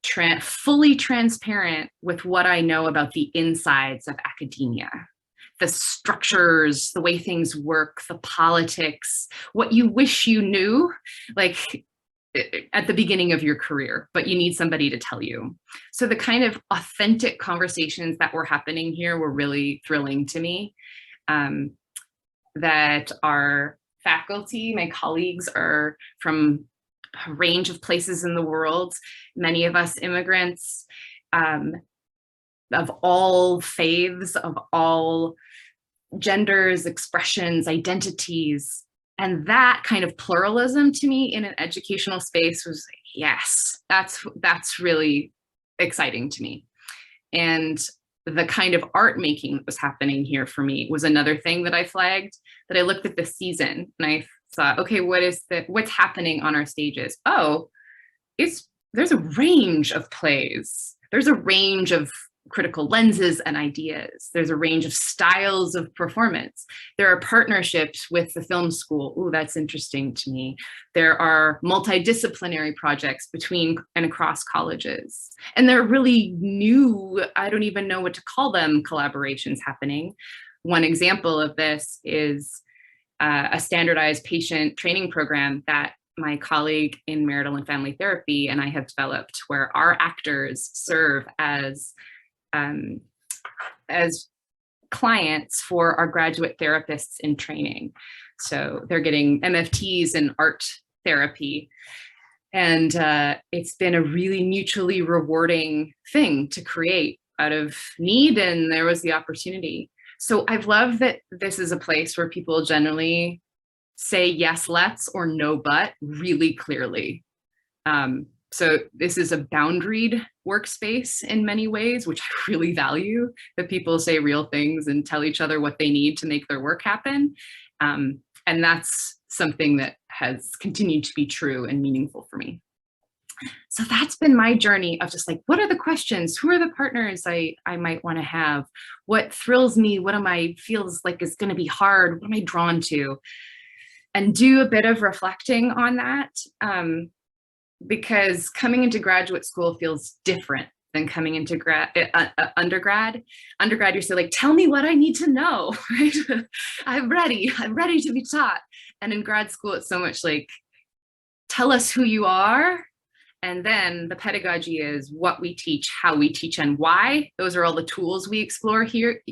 fully transparent with what I know about the insides of academia. The structures, the way things work, the politics, what you wish you knew, like at the beginning of your career, but you need somebody to tell you. So the kind of authentic conversations that were happening here were really thrilling to me. that our faculty, my colleagues, are from a range of places in the world, many of us immigrants, of all faiths, of all genders, expressions, identities. And that kind of pluralism to me in an educational space was, yes, that's really exciting to me. And the kind of art making that was happening here for me was another thing that I flagged, that I looked at the season and I thought, okay, what's happening on our stages? Oh, there's a range of plays. There's a range of critical lenses and ideas. There's a range of styles of performance. There are partnerships with the film school. Ooh, that's interesting to me. There are multidisciplinary projects between and across colleges. And there are really new, I don't even know what to call them, collaborations happening. One example of this is a standardized patient training program that my colleague in marital and family therapy and I have developed, where our actors serve as clients for our graduate therapists in training. So they're getting MFTs in art therapy. And it's been a really mutually rewarding thing to create out of need, and there was the opportunity. So I've loved that this is a place where people generally say yes, let's, or no, but really clearly. So this is a boundaried workspace in many ways, which I really value, that people say real things and tell each other what they need to make their work happen. And that's something that has continued to be true and meaningful for me. So that's been my journey of just like, what are the questions? Who are the partners I might want to have? What thrills me? What feels like is going to be hard? What am I drawn to? And do a bit of reflecting on that. Because coming into graduate school feels different than coming into undergrad. Undergrad, you're so like, tell me what I need to know, right? I'm ready to be taught. And in grad school, it's so much like, tell us who you are. And then the pedagogy is what we teach, how we teach, and why. Those are all the tools we explore here.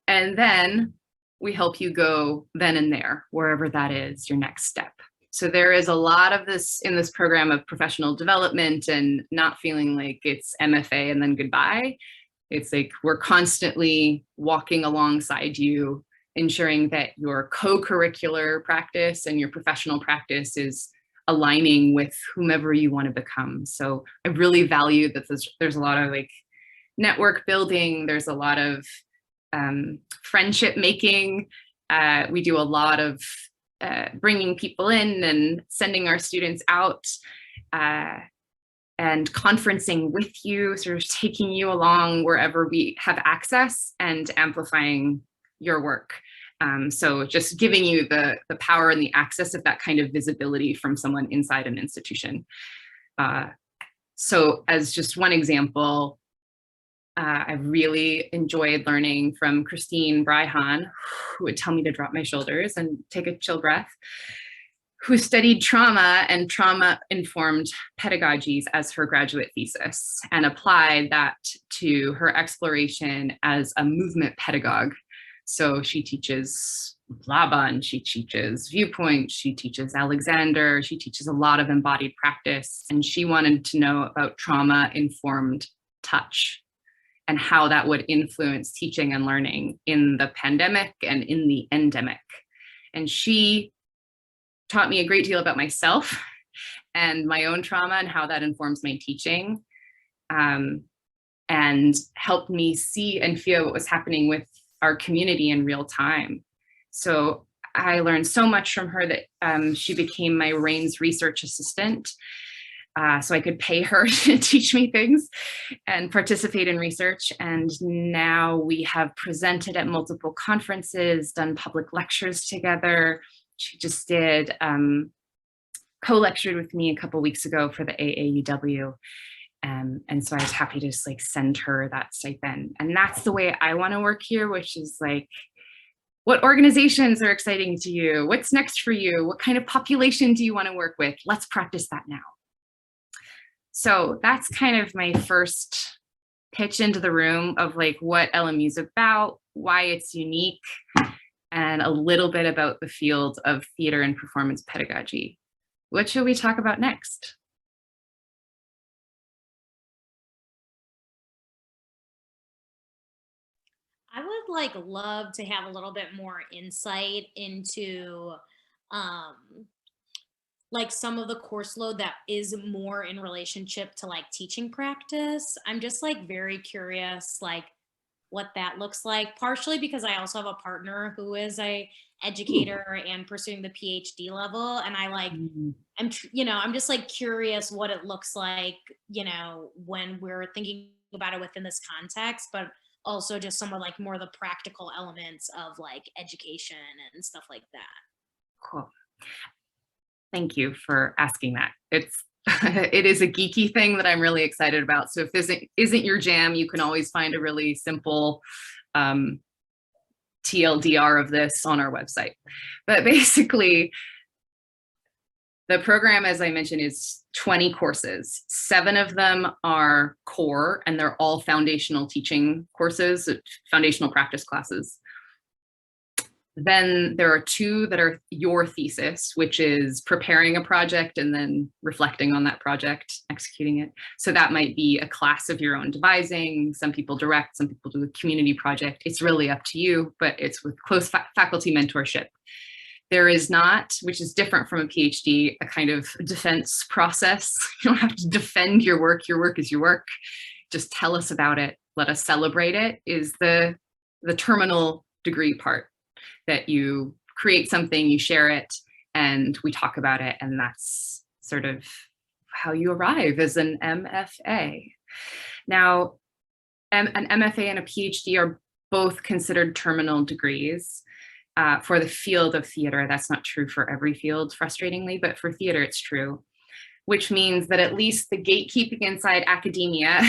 And then we help you go then and there, wherever that is, your next step. So there is a lot of this in this program of professional development and not feeling like it's MFA and then goodbye. It's like we're constantly walking alongside you, ensuring that your co-curricular practice and your professional practice is aligning with whomever you want to become. So I really value that there's a lot of like network building. There's a lot of friendship making. We do a lot of bringing people in and sending our students out and conferencing with you, sort of taking you along wherever we have access and amplifying your work. So just giving you the power and the access of that kind of visibility from someone inside an institution. So as just one example, I've really enjoyed learning from Christine Bryhan, who would tell me to drop my shoulders and take a chill breath, who studied trauma and trauma-informed pedagogies as her graduate thesis and applied that to her exploration as a movement pedagogue. So she teaches Laban, she teaches Viewpoint, she teaches Alexander, she teaches a lot of embodied practice, and she wanted to know about trauma-informed touch and how that would influence teaching and learning in the pandemic and in the endemic. And she taught me a great deal about myself and my own trauma and how that informs my teaching, and helped me see and feel what was happening with our community in real time. So I learned so much from her that she became my RAINS research assistant. So I could pay her to teach me things and participate in research. And now we have presented at multiple conferences, done public lectures together. She just did co-lectured with me a couple weeks ago for the AAUW. And so I was happy to just like send her that stipend. And that's the way I want to work here, which is like, what organizations are exciting to you? What's next for you? What kind of population do you want to work with? Let's practice that now. So that's kind of my first pitch into the room of like what LMU is about, why it's unique, and a little bit about the field of theater and performance pedagogy. What should we talk about next? I would like love to have a little bit more insight into like some of the course load that is more in relationship to like teaching practice. I'm just like very curious like what that looks like, partially because I also have a partner who is a educator and pursuing the PhD level, and I like I'm just like curious what it looks like, when we're thinking about it within this context, but also just some of like more the practical elements of like education and stuff like that. Cool. Thank you for asking that. It is a geeky thing that I'm really excited about. So if this isn't your jam, you can always find a really simple TLDR of this on our website. But basically, the program, as I mentioned, is 20 courses. 7 of them are core, and they're all foundational teaching courses, foundational practice classes. Then there are 2 that are your thesis, which is preparing a project and then reflecting on that project, executing it. So that might be a class of your own devising. Some people direct, some people do a community project. It's really up to you, but it's with close faculty mentorship. There is not, which is different from a PhD, a kind of defense process. You don't have to defend your work. Your work is your work. Just tell us about it. Let us celebrate it is the terminal degree part. That you create something, you share it, and we talk about it, and that's sort of how you arrive as an MFA. Now, an MFA and a PhD are both considered terminal degrees. For the field of theater, that's not true for every field, frustratingly, but for theater, it's true. Which means that at least the gatekeeping inside academia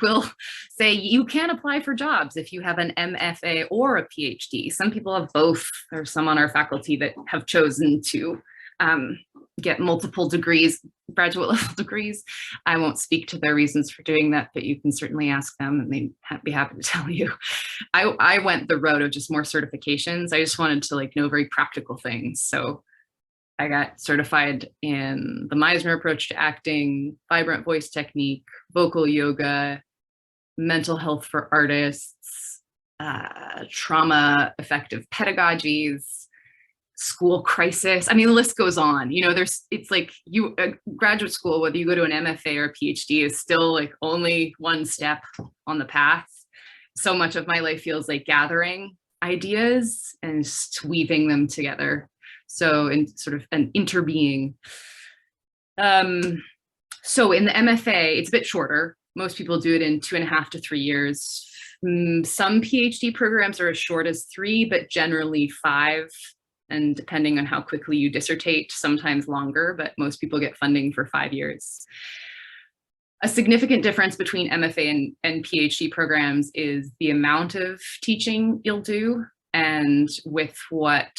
will say you can apply for jobs if you have an MFA or a PhD. Some people have both. There's some on our faculty that have chosen to get multiple degrees, graduate level degrees. I won't speak to their reasons for doing that, but you can certainly ask them and they'd be happy to tell you. I went the road of just more certifications. I just wanted to like know very practical things. So I got certified in the Meisner approach to acting, vibrant voice technique, vocal yoga, mental health for artists, trauma effective pedagogies, school crisis. I mean, the list goes on. It's like graduate school, whether you go to an MFA or a PhD, is still like only one step on the path. So much of my life feels like gathering ideas and just weaving them together. So in sort of an interbeing. So in the MFA, it's a bit shorter. Most people do it in 2.5 to 3 years. Some PhD programs are as short as 3, but generally 5. And depending on how quickly you dissertate, sometimes longer, but most people get funding for 5 years. A significant difference between MFA and PhD programs is the amount of teaching you'll do and with what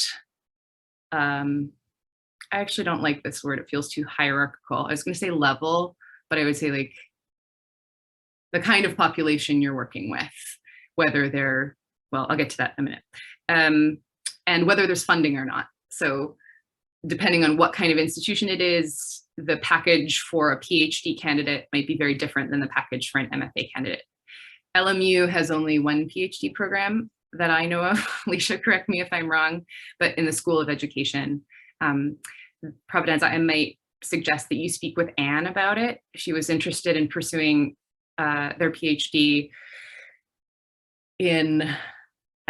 I actually don't like this word. It feels too hierarchical. I was going to say level, but I would say like the kind of population you're working with, whether they're, well, I'll get to that in a minute, and whether there's funding or not. So depending on what kind of institution it is, the package for a PhD candidate might be very different than the package for an MFA candidate. LMU has only 1 PhD program that I know of. Alicia, correct me if I'm wrong, but in the School of Education, Providenza, I might suggest that you speak with Anne about it. She was interested in pursuing their PhD in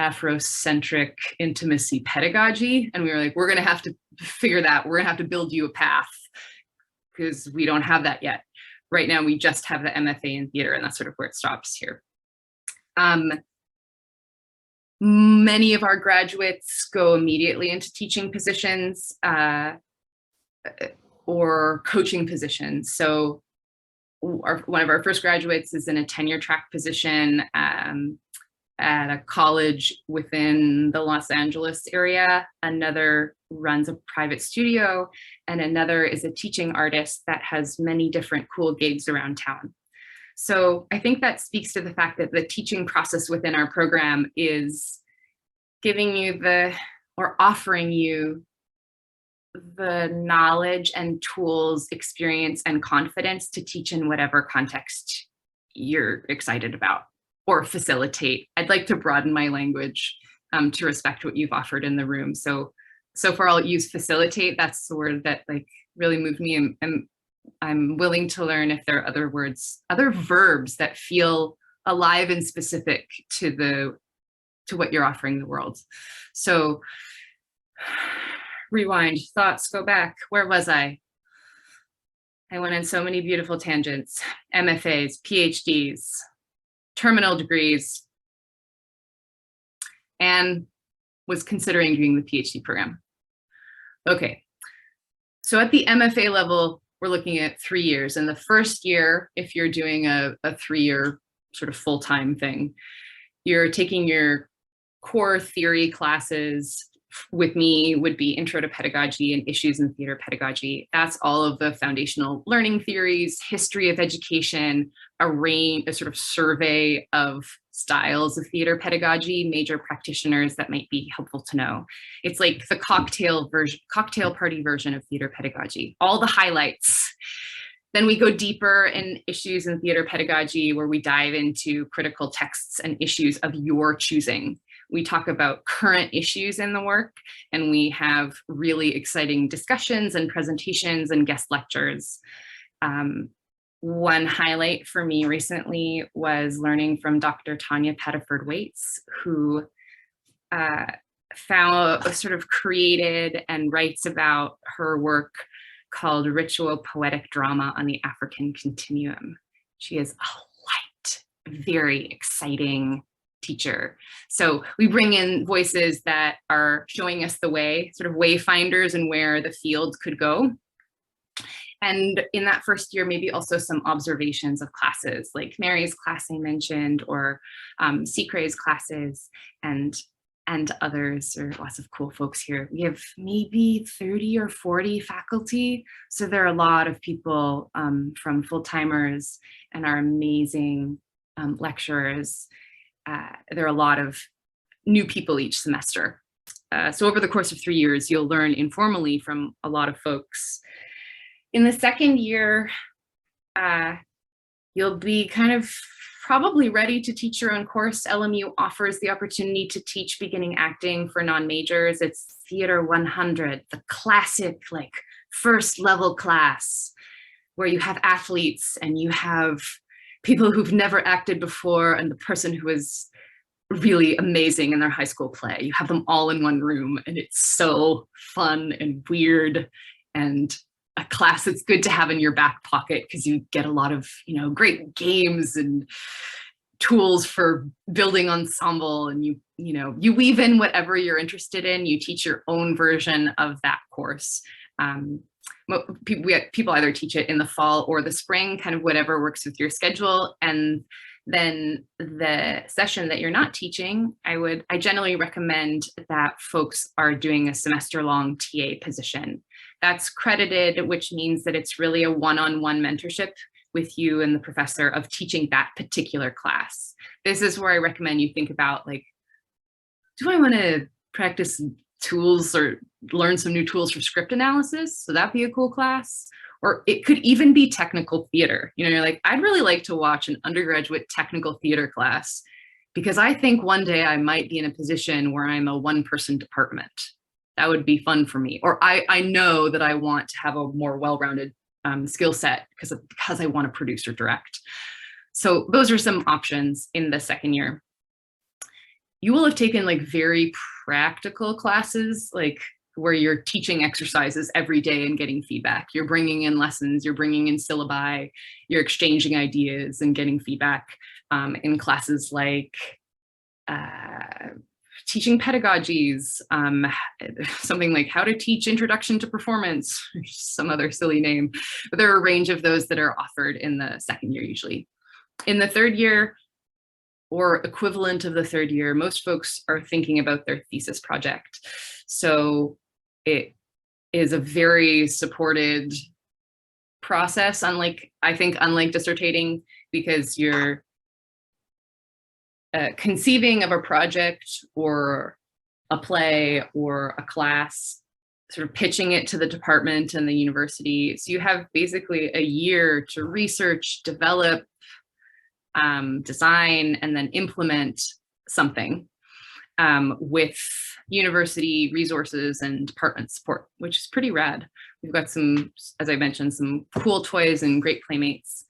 Afrocentric intimacy pedagogy. And we were like, we're gonna have to figure that, we're gonna have to build you a path because we don't have that yet. Right now, we just have the MFA in theater, and that's sort of where it stops here. Many of our graduates go immediately into teaching positions or coaching positions. So one of our first graduates is in a tenure track position at a college within the Los Angeles area. Another runs a private studio, and another is a teaching artist that has many different cool gigs around town. So I think that speaks to the fact that the teaching process within our program is giving you the or offering you the knowledge and tools, experience, and confidence to teach in whatever context you're excited about or facilitate. I'd like to broaden my language to respect what you've offered in the room. So far I'll use facilitate. That's the word that like really moved me. And I'm willing to learn if there are other words, other verbs that feel alive and specific to what you're offering the world. So rewind, thoughts, go back. Where was I? I went on so many beautiful tangents. MFAs, PhDs, terminal degrees, and was considering doing the PhD program. Okay, so at the MFA level, we're looking at 3 years. And the first year, if you're doing a 3-year sort of full-time thing, you're taking your core theory classes. With me would be Intro to Pedagogy and Issues in Theater Pedagogy. That's all of the foundational learning theories, history of education, a sort of survey of styles of theater pedagogy, major practitioners that might be helpful to know. It's like the cocktail party version of theater pedagogy, all the highlights. Then we go deeper in Issues in Theater Pedagogy, where we dive into critical texts and issues of your choosing. We talk about current issues in the work, and we have really exciting discussions and presentations and guest lectures. One highlight for me recently was learning from Dr. Tanya Pettiford-Waits, who sort of created and writes about her work called Ritual Poetic Drama on the African Continuum. She is a light, very exciting teacher. So we bring in voices that are showing us the way, sort of wayfinders and where the field could go. And in that first year, maybe also some observations of classes like Mary's class I mentioned, or Secre's classes, and others. There are lots of cool folks here. We have maybe 30 or 40 faculty. So there are a lot of people from full-timers and our amazing lecturers. There are a lot of new people each semester. So over the course of 3 years, you'll learn informally from a lot of folks. In the second year, you'll be kind of probably ready to teach your own course. LMU offers the opportunity to teach beginning acting for non-majors. It's Theater 100, the classic like first level class where you have athletes and you have people who've never acted before and the person who is really amazing in their high school play. You have them all in one room, and it's so fun and weird, and a class that's good to have in your back pocket because you get a lot of, great games and tools for building ensemble, and you weave in whatever you're interested in. You teach your own version of that course. People either teach it in the fall or the spring, kind of whatever works with your schedule. And then the session that you're not teaching, I generally recommend that folks are doing a semester-long TA position. That's credited, which means that it's really a one-on-one mentorship with you and the professor of teaching that particular class. This is where I recommend you think about, like, do I want to practice tools or learn some new tools for script analysis? So that'd be a cool class. Or it could even be technical theater. You're like, I'd really like to watch an undergraduate technical theater class because I think one day I might be in a position where I'm a one-person department. That would be fun for me. Or I know that I want to have a more well-rounded skill set because I want to produce or direct. So those are some options in the second year. You will have taken like very practical classes, like where you're teaching exercises every day and getting feedback. You're bringing in lessons, you're bringing in syllabi, you're exchanging ideas and getting feedback in classes like teaching pedagogies, something like how to teach introduction to performance, some other silly name. But there are a range of those that are offered in the second year usually. In the third year, or equivalent of the third year, most folks are thinking about their thesis project. So it is a very supported process, unlike dissertating, because you're conceiving of a project or a play or a class, sort of pitching it to the department and the university. So you have basically a year to research, develop, design, and then implement something with university resources and department support, which is pretty rad. We've got some, as I mentioned, some cool toys and great playmates.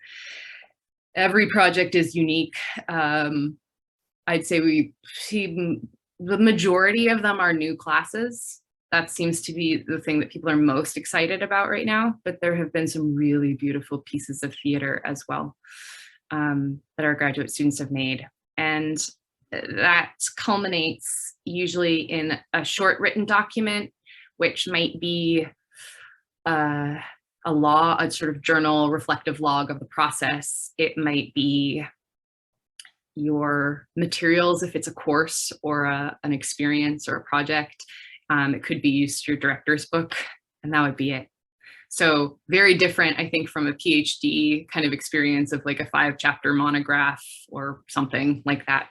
Every project is unique. I'd say we see the majority of them are new classes. That seems to be the thing that people are most excited about right now, but there have been some really beautiful pieces of theater as well that our graduate students have made. And that culminates usually in a short written document, which might be a sort of journal, reflective log of the process. It might be your materials if it's a course or an experience or a project. It could be used your director's book, and that would be it. So very different, I think, from a PhD kind of experience of like a 5-chapter monograph or something like that.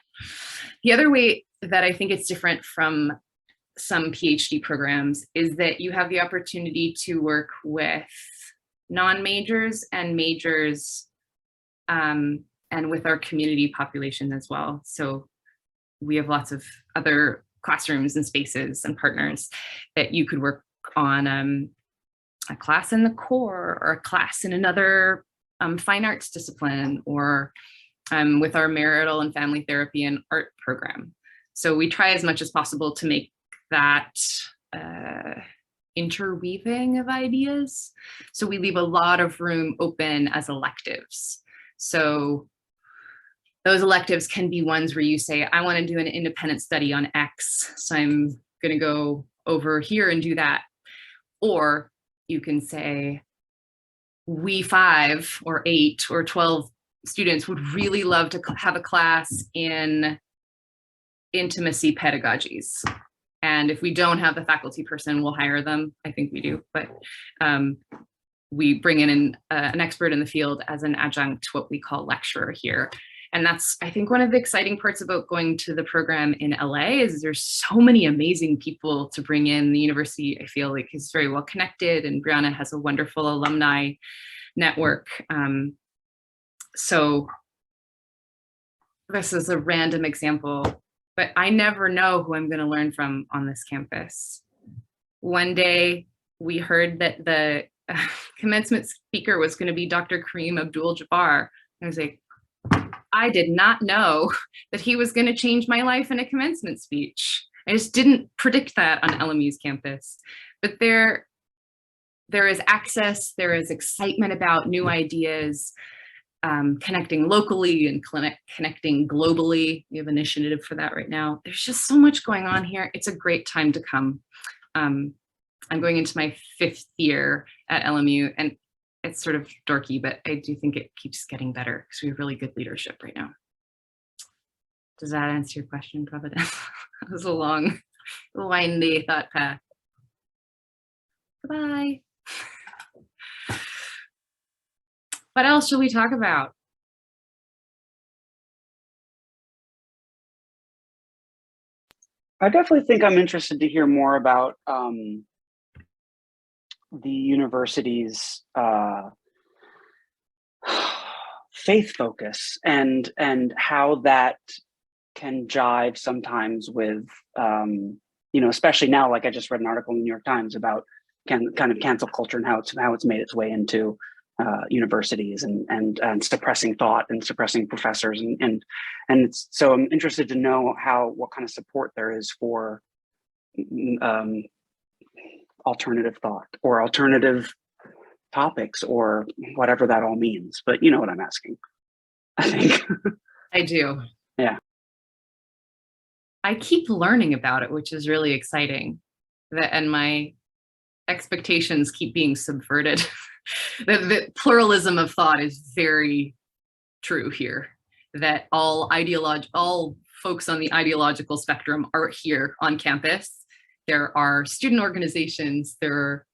The other way that I think it's different from some PhD programs is that you have the opportunity to work with non-majors and majors, and with our community population as well. So we have lots of other classrooms and spaces and partners that you could work on a class in the core or a class in another fine arts discipline, or with our marital and family therapy and art program. So we try as much as possible to make that interweaving of ideas. So we leave a lot of room open as electives. So those electives can be ones where you say, I want to do an independent study on X, so I'm going to go over here and do that. Or you can say, we 5 or 8 or 12 students would really love to have a class in intimacy pedagogies. And if we don't have the faculty person, we'll hire them. I think we do, but we bring in an expert in the field as an adjunct to what we call lecturer here. And that's, I think, one of the exciting parts about going to the program in LA is there's so many amazing people to bring in. The university, I feel like, is very well connected, and Brianna has a wonderful alumni network. So this is a random example, but I never know who I'm going to learn from on this campus. One day we heard that the commencement speaker was going to be Dr. Kareem Abdul-Jabbar. I was like, I did not know that he was going to change my life in a commencement speech. I just didn't predict that on LMU's campus. But there is access, there is excitement about new ideas, connecting locally and connecting globally. We have an initiative for that right now. There's just so much going on here. It's a great time to come. I'm going into my 5th year at LMU, and it's sort of dorky, but I do think it keeps getting better because we have really good leadership right now. Does that answer your question, Providence? That was a long, windy thought path. Goodbye. What else should we talk about? I definitely think I'm interested to hear more about the university's faith focus and how that can jive sometimes with especially now, like I just read an article in the New York Times about kind of cancel culture and how it's made its way into universities and suppressing thought and suppressing professors and so I'm interested to know what kind of support there is for alternative thought or alternative topics or whatever that all means, but you know what I'm asking, I think. I do. Yeah. I keep learning about it, which is really exciting. And my expectations keep being subverted. The pluralism of thought is very true here, that all folks on the ideological spectrum are here on campus. There are student organizations, there are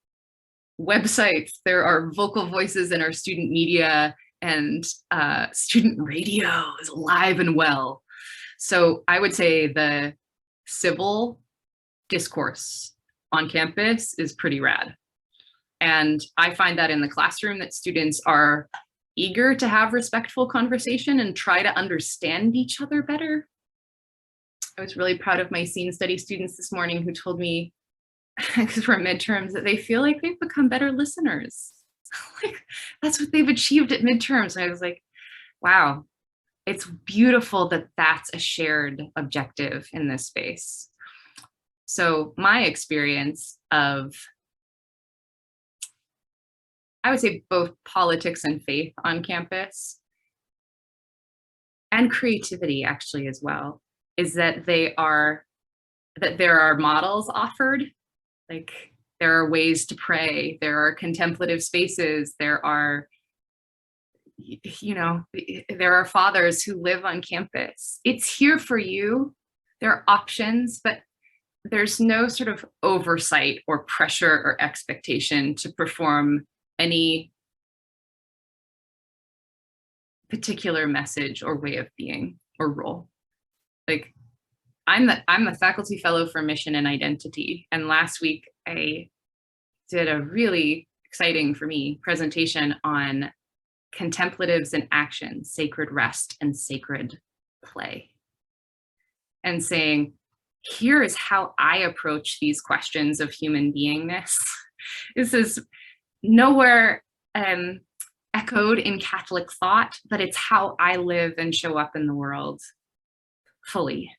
websites, there are vocal voices in our student media, and student radio is alive and well. So I would say the civil discourse on campus is pretty rad. And I find that in the classroom that students are eager to have respectful conversation and try to understand each other better. I was really proud of my scene study students this morning who told me, because we're midterms, that they feel like they've become better listeners. Like, that's what they've achieved at midterms. And I was like, wow, it's beautiful that that's a shared objective in this space. So my experience of, I would say, both politics and faith on campus, and creativity actually as well, is that there are models offered. Like, there are ways to pray, there are contemplative spaces, there are, you know, there are fathers who live on campus. It's here for you. There are options, but there's no sort of oversight or pressure or expectation to perform any particular message or way of being or role. Like, I'm the faculty fellow for mission and identity. And last week I did a really exciting, for me, presentation on contemplatives in action, sacred rest and sacred play. And saying, here is how I approach these questions of human beingness. This is nowhere echoed in Catholic thought, but it's how I live and show up in the world fully.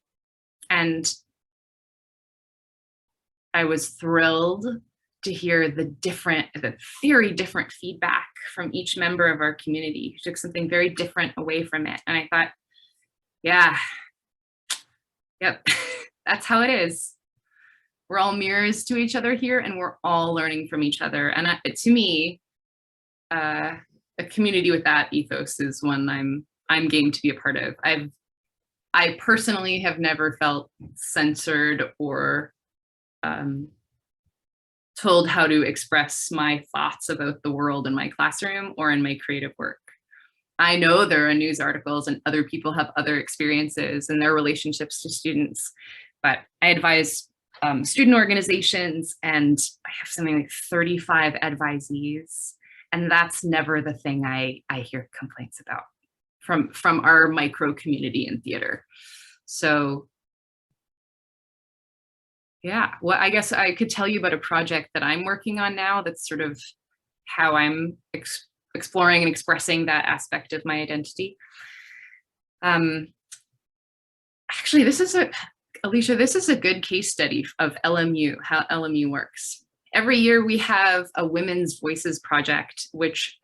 And I was thrilled to hear the very different feedback from each member of our community who took something very different away from it. And I thought, yeah, yep, that's how it is. We're all mirrors to each other here, and we're all learning from each other. And to me, a community with that ethos is one I'm game to be a part of. I personally have never felt censored or told how to express my thoughts about the world in my classroom or in my creative work. I know there are news articles and other people have other experiences and their relationships to students, but I advise student organizations, and I have something like 35 advisees, and that's never the thing I hear complaints about from our micro community in theater. So yeah, well, I guess I could tell you about a project that I'm working on now that's sort of how I'm exploring and expressing that aspect of my identity. Actually, Alicia, this is a good case study of LMU, how LMU works. Every year we have a Women's Voices project, which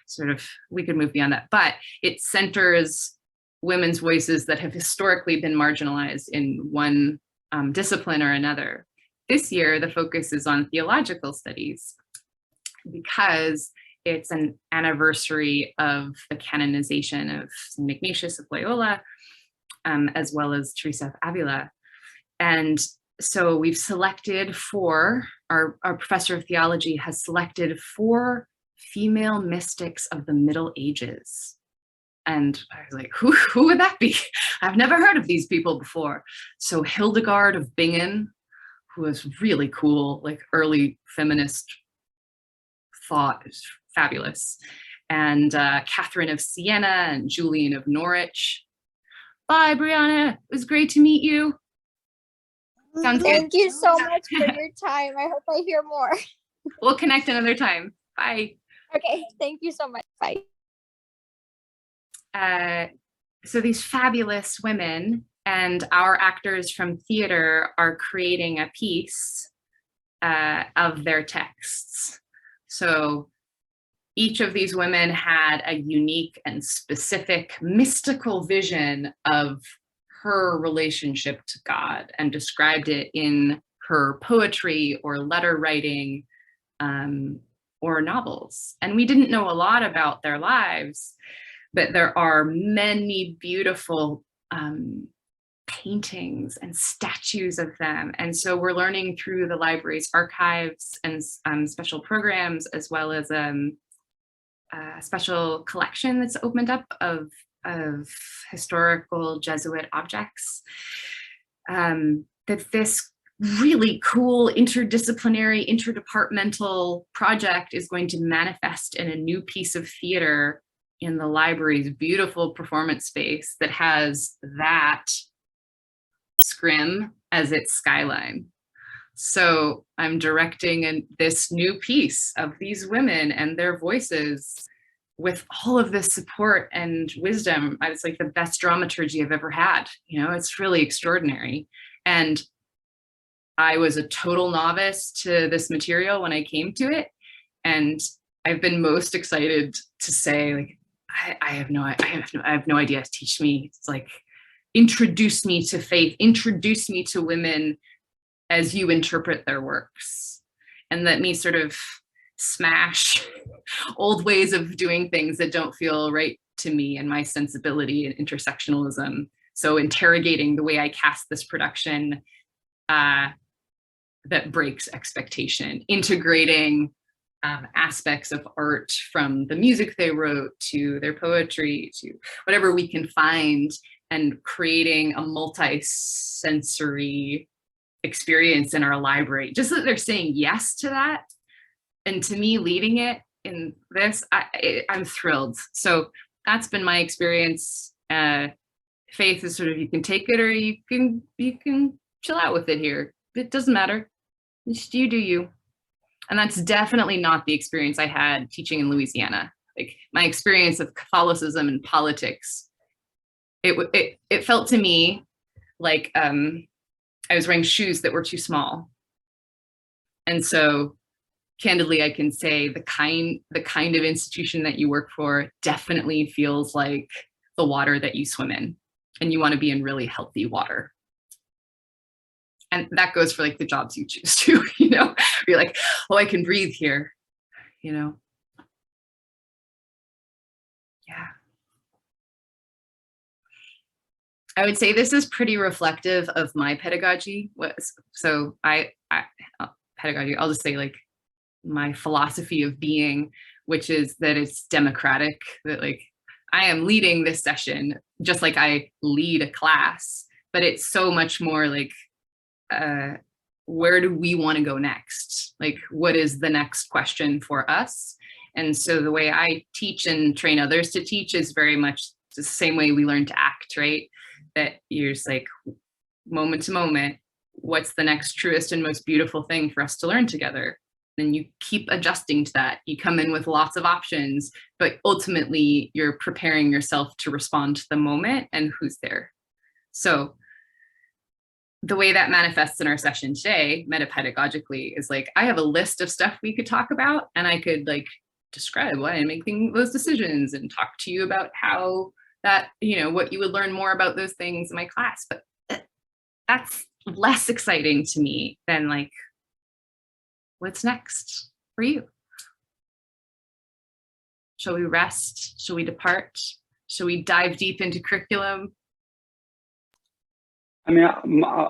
sort of, we could move beyond that, but it centers women's voices that have historically been marginalized in one discipline or another. This year, the focus is on theological studies because it's an anniversary of the canonization of St. Ignatius of Loyola, as well as Teresa of Avila. And so we've selected our professor of theology has selected 4 female mystics of the Middle Ages. And I was like, who would that be? I've never heard of these people before. So Hildegard of Bingen, who was really cool, like early feminist thought, is fabulous. And Catherine of Siena and Julian of Norwich. Bye, Brianna. It was great to meet you. Sounds good. Thank you so much for your time. I hope I hear more. We'll connect another time. Bye. Okay, thank you so much. Bye. So these fabulous women and our actors from theater are creating a piece of their texts. So each of these women had a unique and specific mystical vision of her relationship to God and described it in her poetry or letter writing or novels. And we didn't know a lot about their lives, but there are many beautiful paintings and statues of them. And so we're learning through the library's archives and special programs, as well as a special collection that's opened up of historical Jesuit objects, that really cool interdisciplinary, interdepartmental project is going to manifest in a new piece of theater in the library's beautiful performance space that has that scrim as its skyline. So I'm directing this new piece of these women and their voices with all of this support and wisdom. It's like the best dramaturgy I've ever had. You know, it's really extraordinary. And I was a total novice to this material when I came to it. And I've been most excited to say, like, I have no idea. Teach me. It's like, introduce me to faith, introduce me to women as you interpret their works, and let me sort of smash old ways of doing things that don't feel right to me and my sensibility and intersectionalism. So interrogating the way I cast this production that breaks expectation, integrating aspects of art from the music they wrote to their poetry to whatever we can find, and creating a multi-sensory experience in our library, just that they're saying yes to that. And to me, leading it in this, I'm thrilled. So that's been my experience. Faith is sort of, you can take it or you can chill out with it here. It doesn't matter. Just you do you. And that's definitely not the experience I had teaching in Louisiana. Like, my experience of Catholicism and politics, it felt to me like I was wearing shoes that were too small. And so candidly, I can say the kind of institution that you work for definitely feels like the water that you swim in, and you want to be in really healthy water. And that goes for like the jobs you choose to, you know, you're like, oh, I can breathe here, you know? Yeah. I would say this is pretty reflective of my pedagogy. So pedagogy, I'll just say like my philosophy of being, which is that it's democratic, that like I am leading this session just like I lead a class, but it's so much more like, where do we want to go next? Like, what is the next question for us? And so the way I teach and train others to teach is very much the same way we learn to act, right? That you're just like, moment to moment, what's the next truest and most beautiful thing for us to learn together? And you keep adjusting to that. You come in with lots of options, but ultimately you're preparing yourself to respond to the moment and who's there. So the way that manifests in our session today, metapedagogically, is like, I have a list of stuff we could talk about, and I could like describe why I'm making those decisions and talk to you about how that, you know, what you would learn more about those things in my class. But that's less exciting to me than like, what's next for you? Shall we rest? Shall we depart? Shall we dive deep into curriculum? I mean,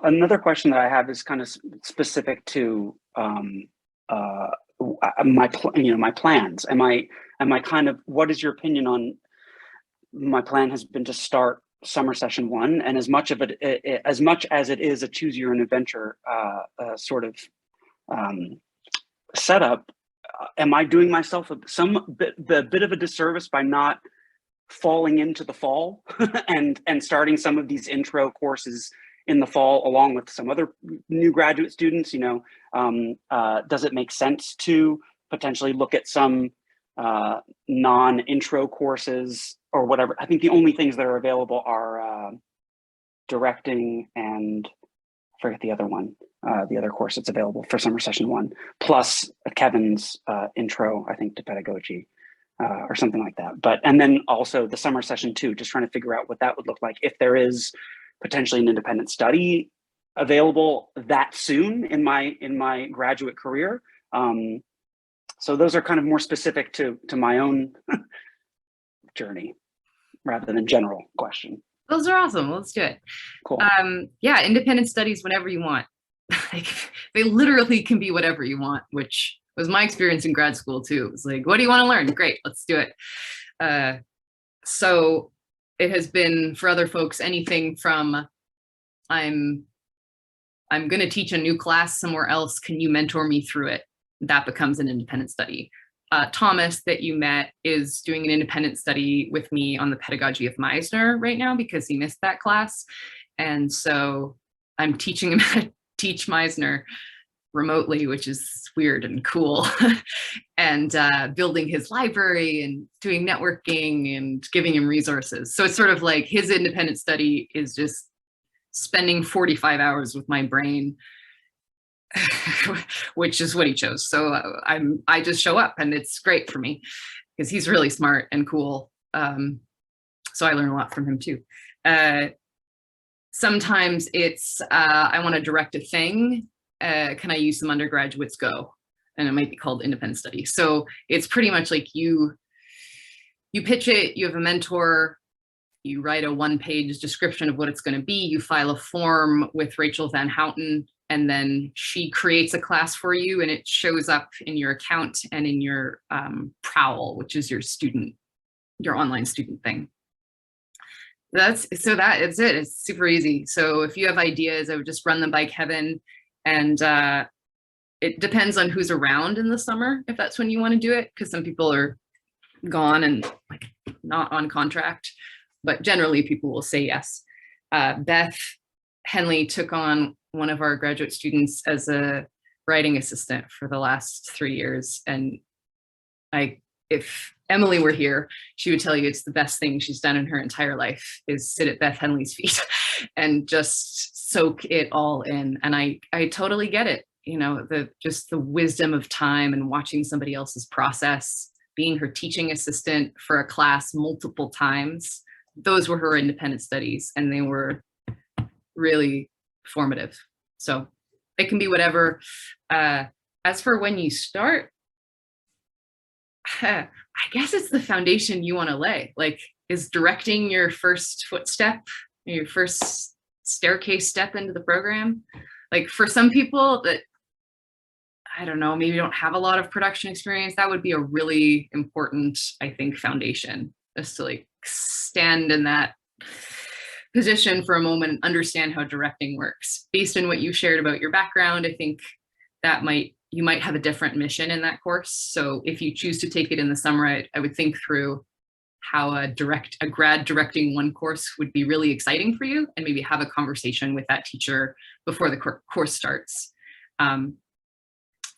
another question that I have is kind of specific to my plans. Am I kind of, what is your opinion on, my plan has been to start summer session 1, and as much as it is a choose your own adventure sort of setup, am I doing myself a bit of a disservice by not falling into the fall and starting some of these intro courses in the fall along with some other new graduate students? You know, does it make sense to potentially look at some non-intro courses or whatever? I think the only things that are available are directing and I forget the other one, the other course that's available for summer session 1, plus Kevin's intro, I think, to pedagogy. Or something like that. And then also the summer session 2, just trying to figure out what that would look like if there is potentially an independent study available that soon in my graduate career. So those are kind of more specific to my own journey rather than general question. Those are awesome. Let's do it. Cool. Yeah, independent studies whenever you want. Like, they literally can be whatever you want, which was my experience in grad school too. It was like, what do you want to learn? Great, let's do it. So it has been for other folks anything from I'm I'm going to teach a new class somewhere else. Can you mentor me through it? That becomes an independent study. Thomas, that you met, is doing an independent study with me on the pedagogy of Meisner right now because he missed that class. And so I'm teaching him how to teach Meisner remotely, which is weird and cool, and building his library and doing networking and giving him resources. So it's sort of like his independent study is just spending 45 hours with my brain, which is what he chose. So I just show up, and it's great for me because he's really smart and cool. So I learn a lot from him too. Sometimes it's I want to direct a thing. Can I use some undergraduates? Go, and it might be called independent study. So it's pretty much like you pitch it. You have a mentor. You write a 1-page description of what it's going to be. You file a form with Rachel Van Houten, and then she creates a class for you, and it shows up in your account and in your Prowl, which is your online student thing. That is it. It's super easy. So if you have ideas, I would just run them by Kevin, and it depends on who's around in the summer, if that's when you want to do it, because some people are gone and like not on contract. But generally people will say yes. Beth Henley took on one of our graduate students as a writing assistant for the last 3 years. And if Emily were here, she would tell you it's the best thing she's done in her entire life is sit at Beth Henley's feet and just soak it all in. And I totally get it. You know, just the wisdom of time and watching somebody else's process, being her teaching assistant for a class multiple times. Those were her independent studies, and they were really formative. So it can be whatever. As for when you start, I guess it's the foundation you want to lay. Like, is directing your first footstep, your first staircase step into the program? Like for some people that, I don't know, maybe don't have a lot of production experience, that would be a really important, I think, foundation, just to like stand in that position for a moment and understand how directing works. Based on what you shared about your background, I think that you might have a different mission in that course. So if you choose to take it in the summer, I would think through how a grad directing one course would be really exciting for you, and maybe have a conversation with that teacher before the course starts.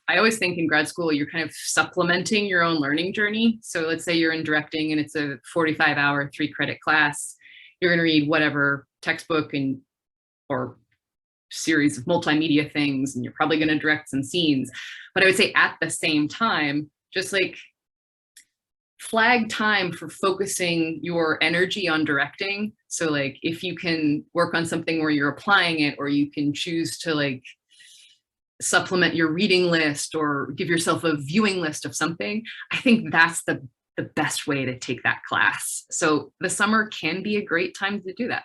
I always think in grad school, you're kind of supplementing your own learning journey. So let's say you're in directing and it's a 45-hour 3-credit class. You're going to read whatever textbook or series of multimedia things, and you're probably going to direct some scenes. But I would say at the same time, just like flag time for focusing your energy on directing. So like if you can work on something where you're applying it, or you can choose to like supplement your reading list or give yourself a viewing list of something, I think that's the best way to take that class. So the summer can be a great time to do that.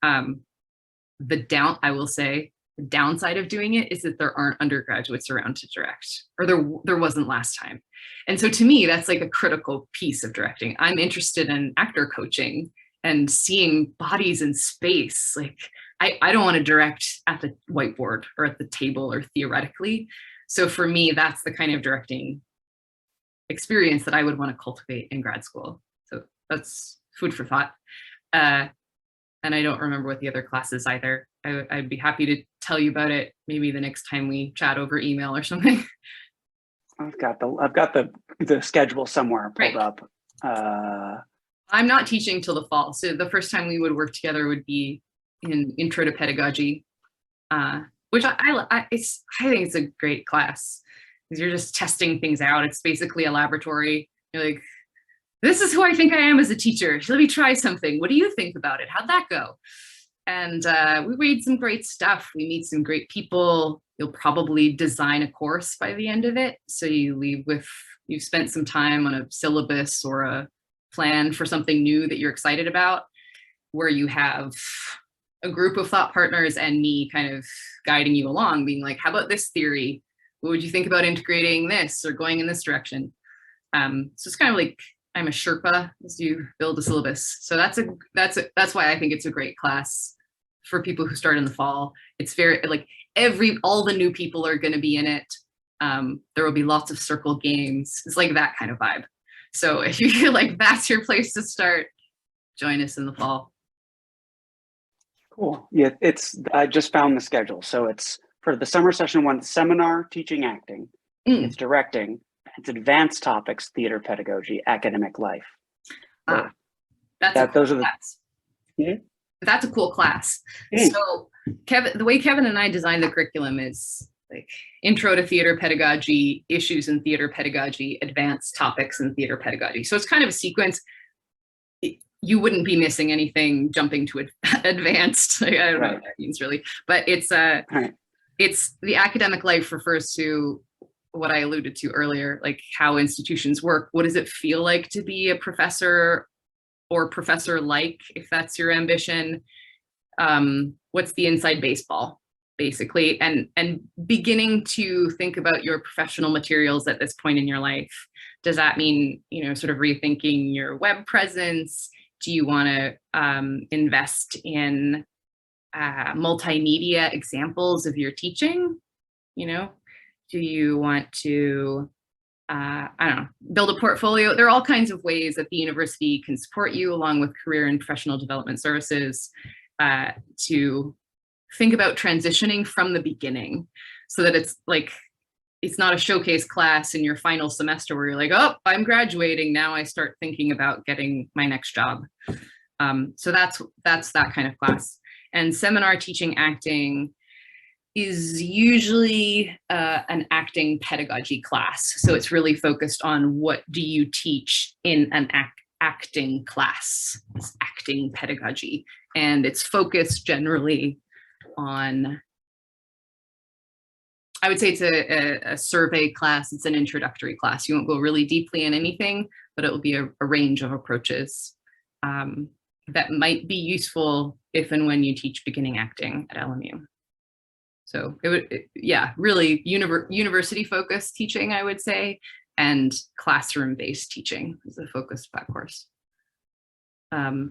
I will say the downside of doing it is that there aren't undergraduates around to direct, or there wasn't last time. And so to me, that's like a critical piece of directing. I'm interested in actor coaching and seeing bodies in space. Like I don't want to direct at the whiteboard or at the table or theoretically. So for me, that's the kind of directing experience that I would want to cultivate in grad school. So that's food for thought. And I don't remember what the other classes either. I'd be happy to tell you about it maybe the next time we chat over email or something. I've got the schedule somewhere pulled up. I'm not teaching till the fall. So the first time we would work together would be in Intro to Pedagogy, which I think it's a great class because you're just testing things out. It's basically a laboratory. You're like, this is who I think I am as a teacher. Let me try something. What do you think about it? How'd that go? And we read some great stuff. We meet some great people. You'll probably design a course by the end of it. So you leave with, you've spent some time on a syllabus or a plan for something new that you're excited about, where you have a group of thought partners and me kind of guiding you along, being like, how about this theory? What would you think about integrating this or going in this direction? So it's kind of like I'm a Sherpa as you build a syllabus. So that's why I think it's a great class for people who start in the fall. It's very like all the new people are going to be in it. There will be lots of circle games. It's like that kind of vibe. So if you feel like that's your place to start, join us in the fall. Cool. Yeah, I just found the schedule. So it's for the summer session 1, seminar, teaching, acting. It's directing. It's advanced topics, theater, pedagogy, academic life. So that's a cool class. So the way Kevin and I designed the curriculum is like intro to theater pedagogy, issues in theater pedagogy, advanced topics in theater pedagogy. So it's kind of a sequence. You wouldn't be missing anything jumping to advanced. Like, I don't know what that means really, but it's the academic life refers to what I alluded to earlier, like how institutions work. What does it feel like to be a professor or professor-like, if that's your ambition? What's the inside baseball, basically, and beginning to think about your professional materials at this point in your life. Does that mean, sort of rethinking your web presence? Do you want to invest in multimedia examples of your teaching? Do you want to, I don't know, build a portfolio? There are all kinds of ways that the university can support you, along with career and professional development services, to think about transitioning from the beginning, so that it's not a showcase class in your final semester where you're like, oh, I'm graduating, now I start thinking about getting my next job. So that's that kind of class. And seminar, teaching, acting is usually an acting pedagogy class. So it's really focused on what do you teach in an acting class, it's acting pedagogy. And it's focused generally on, I would say it's a survey class. It's an introductory class. You won't go really deeply in anything, but it will be a range of approaches that might be useful if and when you teach beginning acting at LMU. So really university focused teaching, I would say, and classroom based teaching is the focus of that course.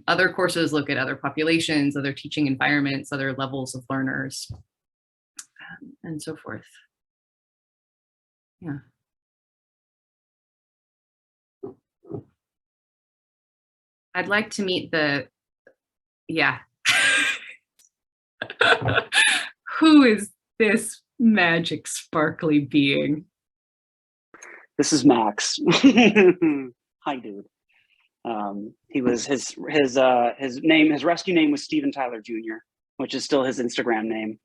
Other courses look at other populations, other teaching environments, other levels of learners, and so forth. Yeah. I'd like to meet Who is this magic sparkly being? This is Max. Hi, dude. He was his rescue name was Steven Tyler Jr., which is still his Instagram name,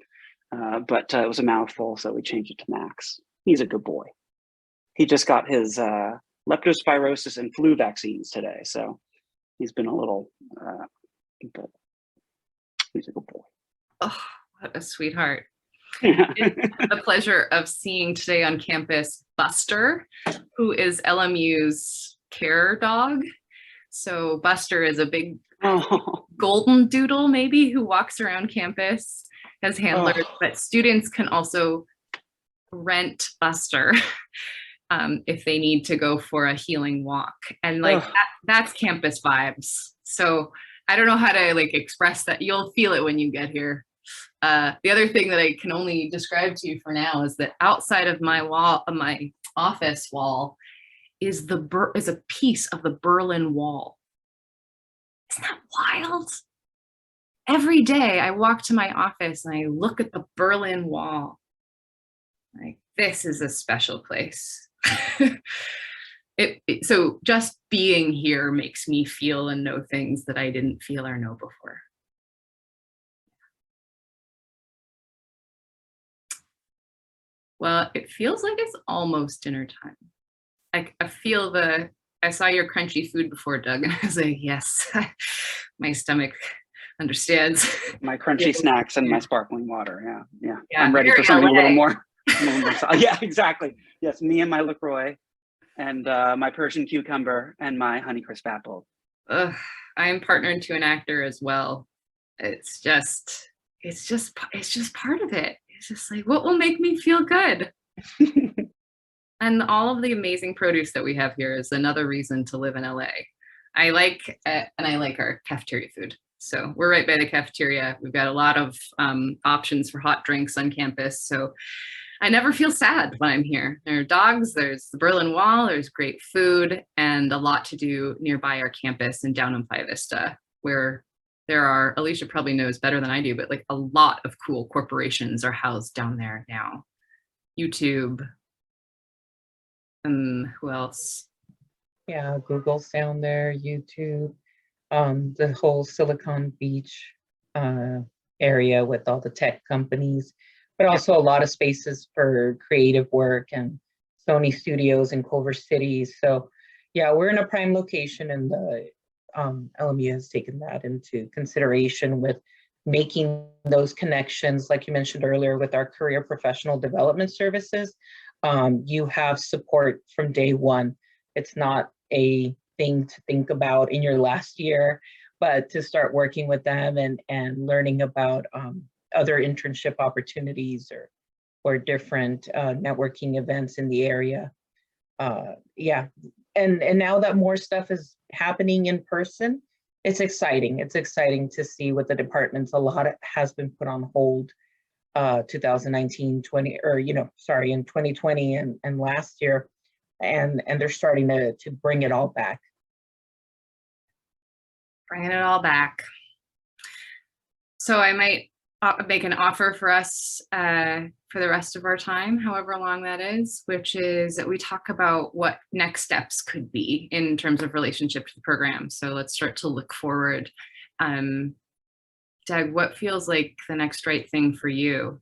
but it was a mouthful, so we changed it to Max. He's a good boy. He just got his leptospirosis and flu vaccines today, so he's been a little, but he's a good boy. Oh, what a sweetheart. It's the pleasure of seeing today on campus Buster, who is LMU's care dog. So Buster is a big golden doodle, maybe, who walks around campus as handlers, but students can also rent Buster if they need to go for a healing walk. And that's campus vibes. So I don't know how to express that. You'll feel it when you get here. The other thing that I can only describe to you for now is that outside of my wall, my office wall, is a piece of the Berlin Wall. Isn't that wild? Every day I walk to my office and I look at the Berlin Wall. This is a special place. So just being here makes me feel and know things that I didn't feel or know before. Well, it feels like it's almost dinner time. I saw your crunchy food before, Doug, and I was like, yes, my stomach understands. My crunchy snacks and my sparkling water. Yeah. I'm ready for something a little more. Yeah, exactly. Yes, me and my LaCroix and my Persian cucumber and my Honeycrisp apple. I am partnered to an actor as well. It's just part of it. It's just like, what will make me feel good? And all of the amazing produce that we have here is another reason to live in LA. I like our cafeteria food. So we're right by the cafeteria. We've got a lot of options for hot drinks on campus. So I never feel sad when I'm here. There are dogs, there's the Berlin Wall, there's great food, and a lot to do nearby our campus in down in Playa Vista, where there are, Alicia probably knows better than I do, but like a lot of cool corporations are housed down there now. YouTube, who else? Yeah, Google's down there, YouTube, the whole Silicon Beach area with all the tech companies, but also a lot of spaces for creative work and Sony Studios in Culver City. So yeah, we're in a prime location, and the LMU has taken that into consideration with making those connections, like you mentioned earlier, with our career professional development services. You have support from day one. It's not a thing to think about in your last year, but to start working with them and learning about other internship opportunities or different networking events in the area. Yeah, and now that more stuff is happening in person, it's exciting. It's exciting to see what the departments, a lot has been put on hold 2019, 20, or, in 2020 and last year, and they're starting to bring it all back. Bringing it all back. So I might make an offer for us for the rest of our time, however long that is, which is that we talk about what next steps could be in terms of relationship to the program. So let's start to look forward. Doug, what feels like the next right thing for you?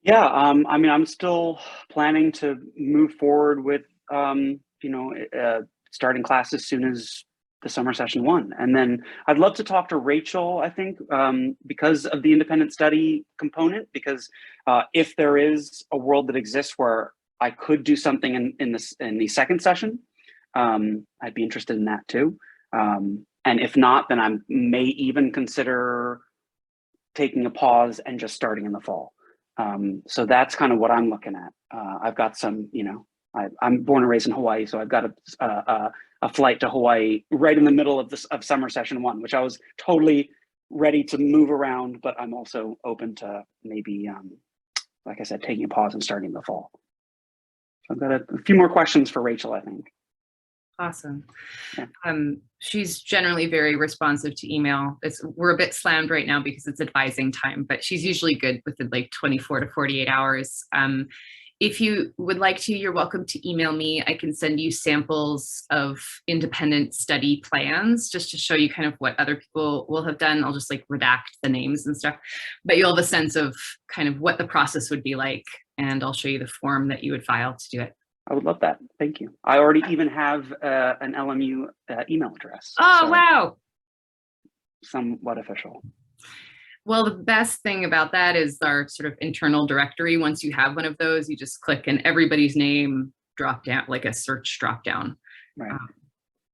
Yeah, I mean, I'm still planning to move forward with, starting class as soon as the summer session 1. And then I'd love to talk to Rachel, I think, because of the independent study component, because if there is a world that exists where I could do something in the second session, I'd be interested in that too. And if not, then I may even consider taking a pause and just starting in the fall. So that's kind of what I'm looking at. I've got some, I'm born and raised in Hawaii, so I've got a flight to Hawaii right in the middle of summer session 1, which I was totally ready to move around, but I'm also open to maybe, like I said, taking a pause and starting in the fall. So I've got a few more questions for Rachel, I think. Awesome. Yeah. She's generally very responsive to email. We're a bit slammed right now because it's advising time, but she's usually good within like 24 to 48 hours. If you would like to, you're welcome to email me. I can send you samples of independent study plans just to show you kind of what other people will have done. I'll just like redact the names and stuff, but you'll have a sense of kind of what the process would be like, and I'll show you the form that you would file to do it. I would love that. Thank you. I already even have an LMU email address. Oh, so wow. Somewhat official. Well, the best thing about that is our sort of internal directory. Once you have one of those, you just click and everybody's name drop down, like a search drop down. Right.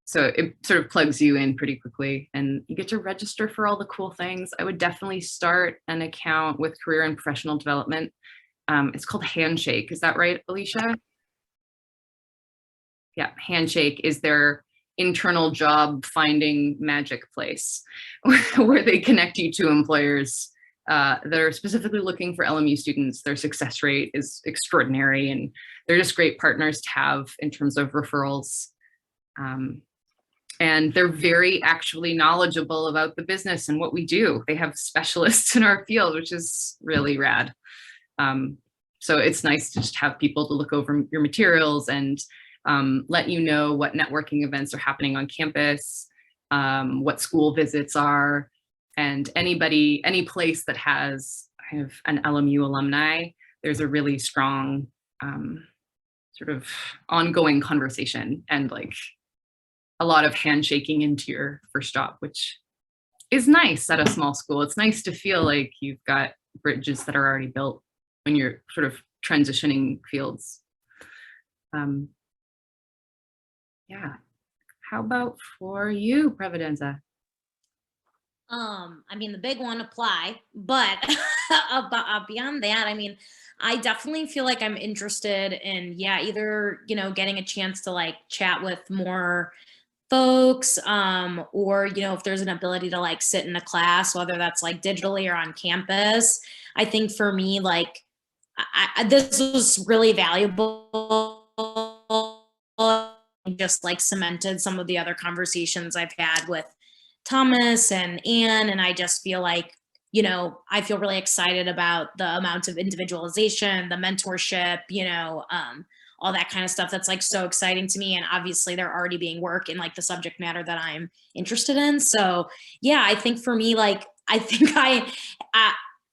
So it sort of plugs you in pretty quickly, and you get to register for all the cool things. I would definitely start an account with Career and Professional Development. It's called Handshake. Is that right, Alicia? Yeah, Handshake is their internal job finding magic place where they connect you to employers that are specifically looking for LMU students. Their success rate is extraordinary, and they're just great partners to have in terms of referrals. And they're very actually knowledgeable about the business and what we do. They have specialists in our field, which is really rad. So it's nice to just have people to look over your materials and let you know what networking events are happening on campus, what school visits are, and any place that has kind of an LMU alumni, there's a really strong sort of ongoing conversation and like a lot of handshaking into your first job, which is nice at a small school. It's nice to feel like you've got bridges that are already built when you're sort of transitioning fields. Yeah. How about for you, Providenza? I mean, the big one, apply, but beyond that, I mean, I definitely feel like I'm interested in, either, getting a chance to like chat with more folks, or, you know, if there's an ability to like sit in a class, whether that's like digitally or on campus. I think for me, like, this was really valuable. Just like cemented some of the other conversations I've had with Thomas and Anne. And I just feel like, you know, I feel really excited about the amount of individualization, the mentorship, you know, all that kind of stuff. That's like so exciting to me. And obviously they're already being work in like the subject matter that I'm interested in. So yeah, I think for me, like, I think I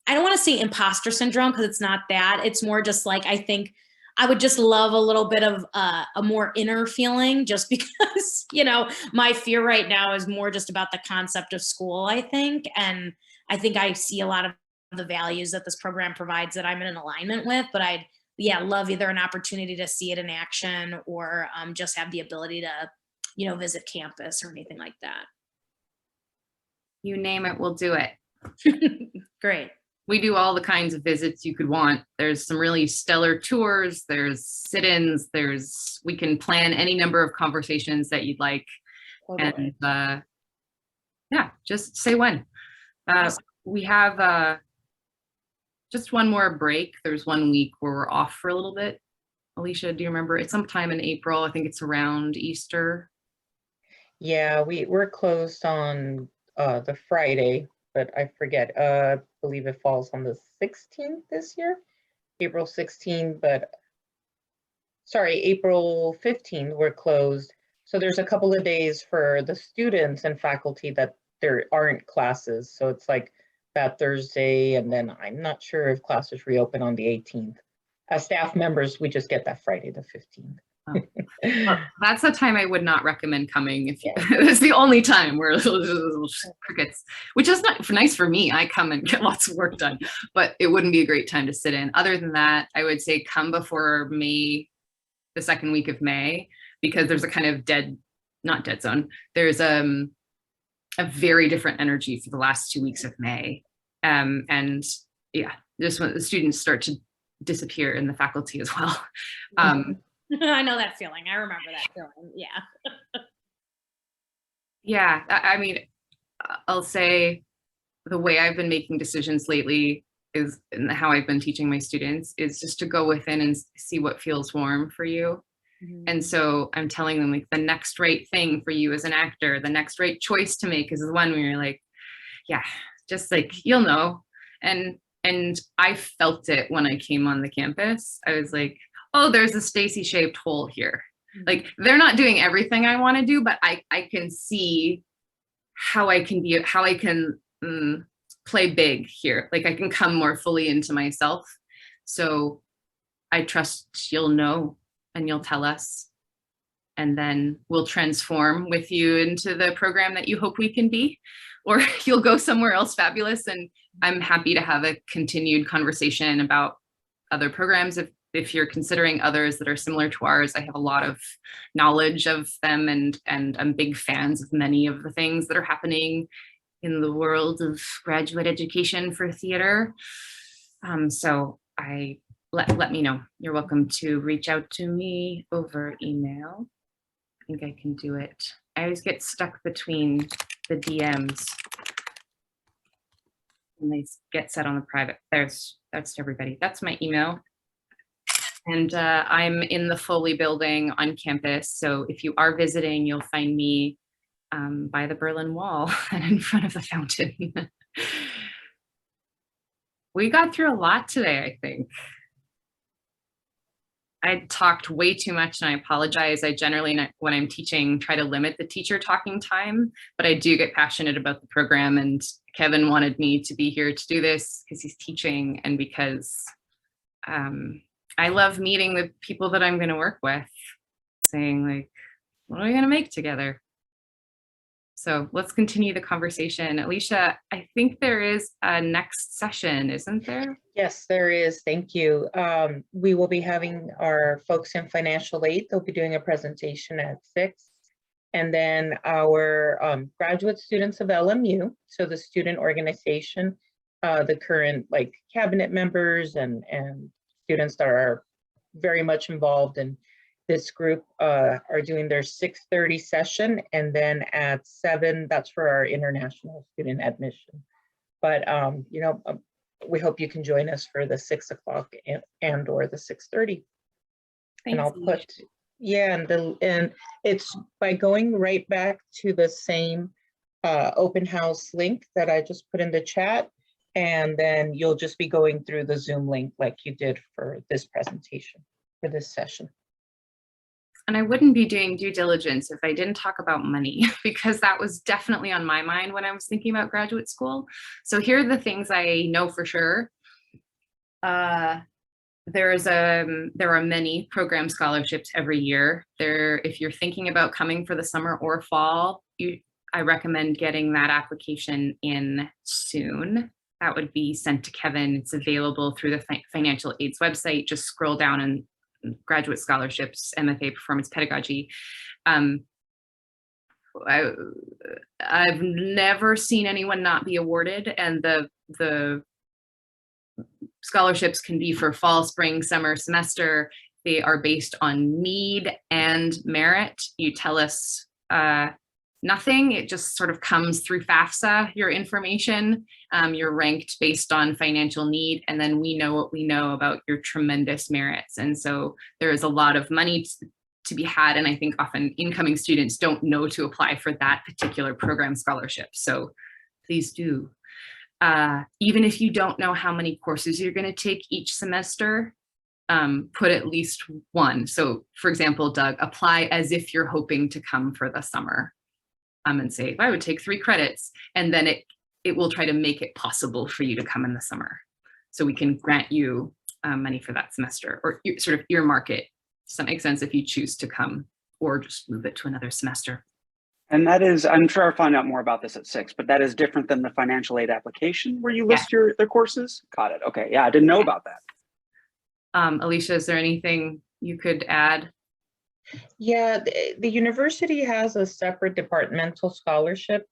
don't want to say imposter syndrome, because it's not that. It's more just like, I think I would just love a little bit of a more inner feeling, just because, you know, my fear right now is more just about the concept of school, I think. And I think I see a lot of the values that this program provides that I'm in alignment with, but I'd, yeah, love either an opportunity to see it in action, or just have the ability to, you know, visit campus or anything like that. You name it, we'll do it. Great. We do all the kinds of visits you could want. There's some really stellar tours, there's sit-ins, we can plan any number of conversations that you'd like. Totally. And yeah, just say when. We have just one more break. There's 1 week where we're off for a little bit. Alicia, do you remember? It's sometime in April. I think it's around Easter. Yeah, we're closed on the Friday, but I forget. I believe it falls on the 16th this year, April 16th, but sorry, April 15th, we're closed. So there's a couple of days for the students and faculty that there aren't classes. So it's like that Thursday, and then I'm not sure if classes reopen on the 18th. As staff members, we just get that Friday, the 15th. Oh. Well, that's the time I would not recommend coming. If it's the only time where crickets, which is not nice for me. I come and get lots of work done, but it wouldn't be a great time to sit in. Other than that, I would say come before May, the second week of May, because there's a kind of not dead zone. There's a very different energy for the last 2 weeks of May. And yeah, just when the students start to disappear and the faculty as well. I know that feeling. I remember that feeling. Yeah. Yeah, I mean, I'll say the way I've been making decisions lately is, and how I've been teaching my students, is just to go within and see what feels warm for you. Mm-hmm. And so I'm telling them, like, the next right thing for you as an actor, the next right choice to make is the one where you're like, yeah, just like, you'll know. And I felt it when I came on the campus. I was like, oh, there's a Stacy shaped hole here. Like, they're not doing everything I want to do, but I can see how I can play big here. Like, I can come more fully into myself. So I trust you'll know and you'll tell us, and then we'll transform with you into the program that you hope we can be, or you'll go somewhere else fabulous. And I'm happy to have a continued conversation about other programs. If you're considering others that are similar to ours, I have a lot of knowledge of them, and I'm big fans of many of the things that are happening in the world of graduate education for theater. So let me know. You're welcome to reach out to me over email. I think I can do it. I always get stuck between the DMs and they get set on the private. That's to everybody. That's my email. And I'm in the Foley building on campus. So if you are visiting, you'll find me by the Berlin Wall and in front of the fountain. We got through a lot today, I think. I talked way too much and I apologize. I generally, when I'm teaching, try to limit the teacher talking time, but I do get passionate about the program, and Kevin wanted me to be here to do this because he's teaching and because I love meeting the people that I'm going to work with, saying like, what are we going to make together? So let's continue the conversation. Alicia, I think there is a next session, isn't there? Yes, there is. Thank you. We will be having our folks in financial aid. They'll be doing a presentation at 6. And then our graduate students of LMU, so the student organization, the current like cabinet members and students that are very much involved in this group are doing their 6:30 session, and then at 7, that's for our international student admission. But you know, we hope you can join us for the 6 o'clock and or the 6:30. And I'll put, yeah, and it's by going right back to the same open house link that I just put in the chat, and then you'll just be going through the Zoom link like you did for this presentation, for this session. And I wouldn't be doing due diligence if I didn't talk about money, because that was definitely on my mind when I was thinking about graduate school. So here are the things I know for sure. There are many program scholarships every year. If you're thinking about coming for the summer or fall, I recommend getting that application in soon. That would be sent to Kevin. It's available through the financial aids website. Just scroll down and graduate scholarships, MFA Performance Pedagogy. I've never seen anyone not be awarded, and the scholarships can be for fall, spring, summer, semester. They are based on need and merit. You tell us nothing, it just sort of comes through FAFSA, your information. You're ranked based on financial need, and then we know what we know about your tremendous merits. And so there is a lot of money to be had, and I think often incoming students don't know to apply for that particular program scholarship. So please do. Even if you don't know how many courses you're going to take each semester, put at least one. So for example, Doug, apply as if you're hoping to come for the summer. And say, I would take 3 credits, and then it will try to make it possible for you to come in the summer. So we can grant you money for that semester, or sort of earmark it. Does that make sense? If you choose to come, or just move it to another semester. And that is, I'm sure I'll find out more about this at 6, but that is different than the financial aid application where you list the courses? Got it. Okay. Yeah, I didn't know about that. Alicia, is there anything you could add? Yeah, the university has a separate departmental scholarship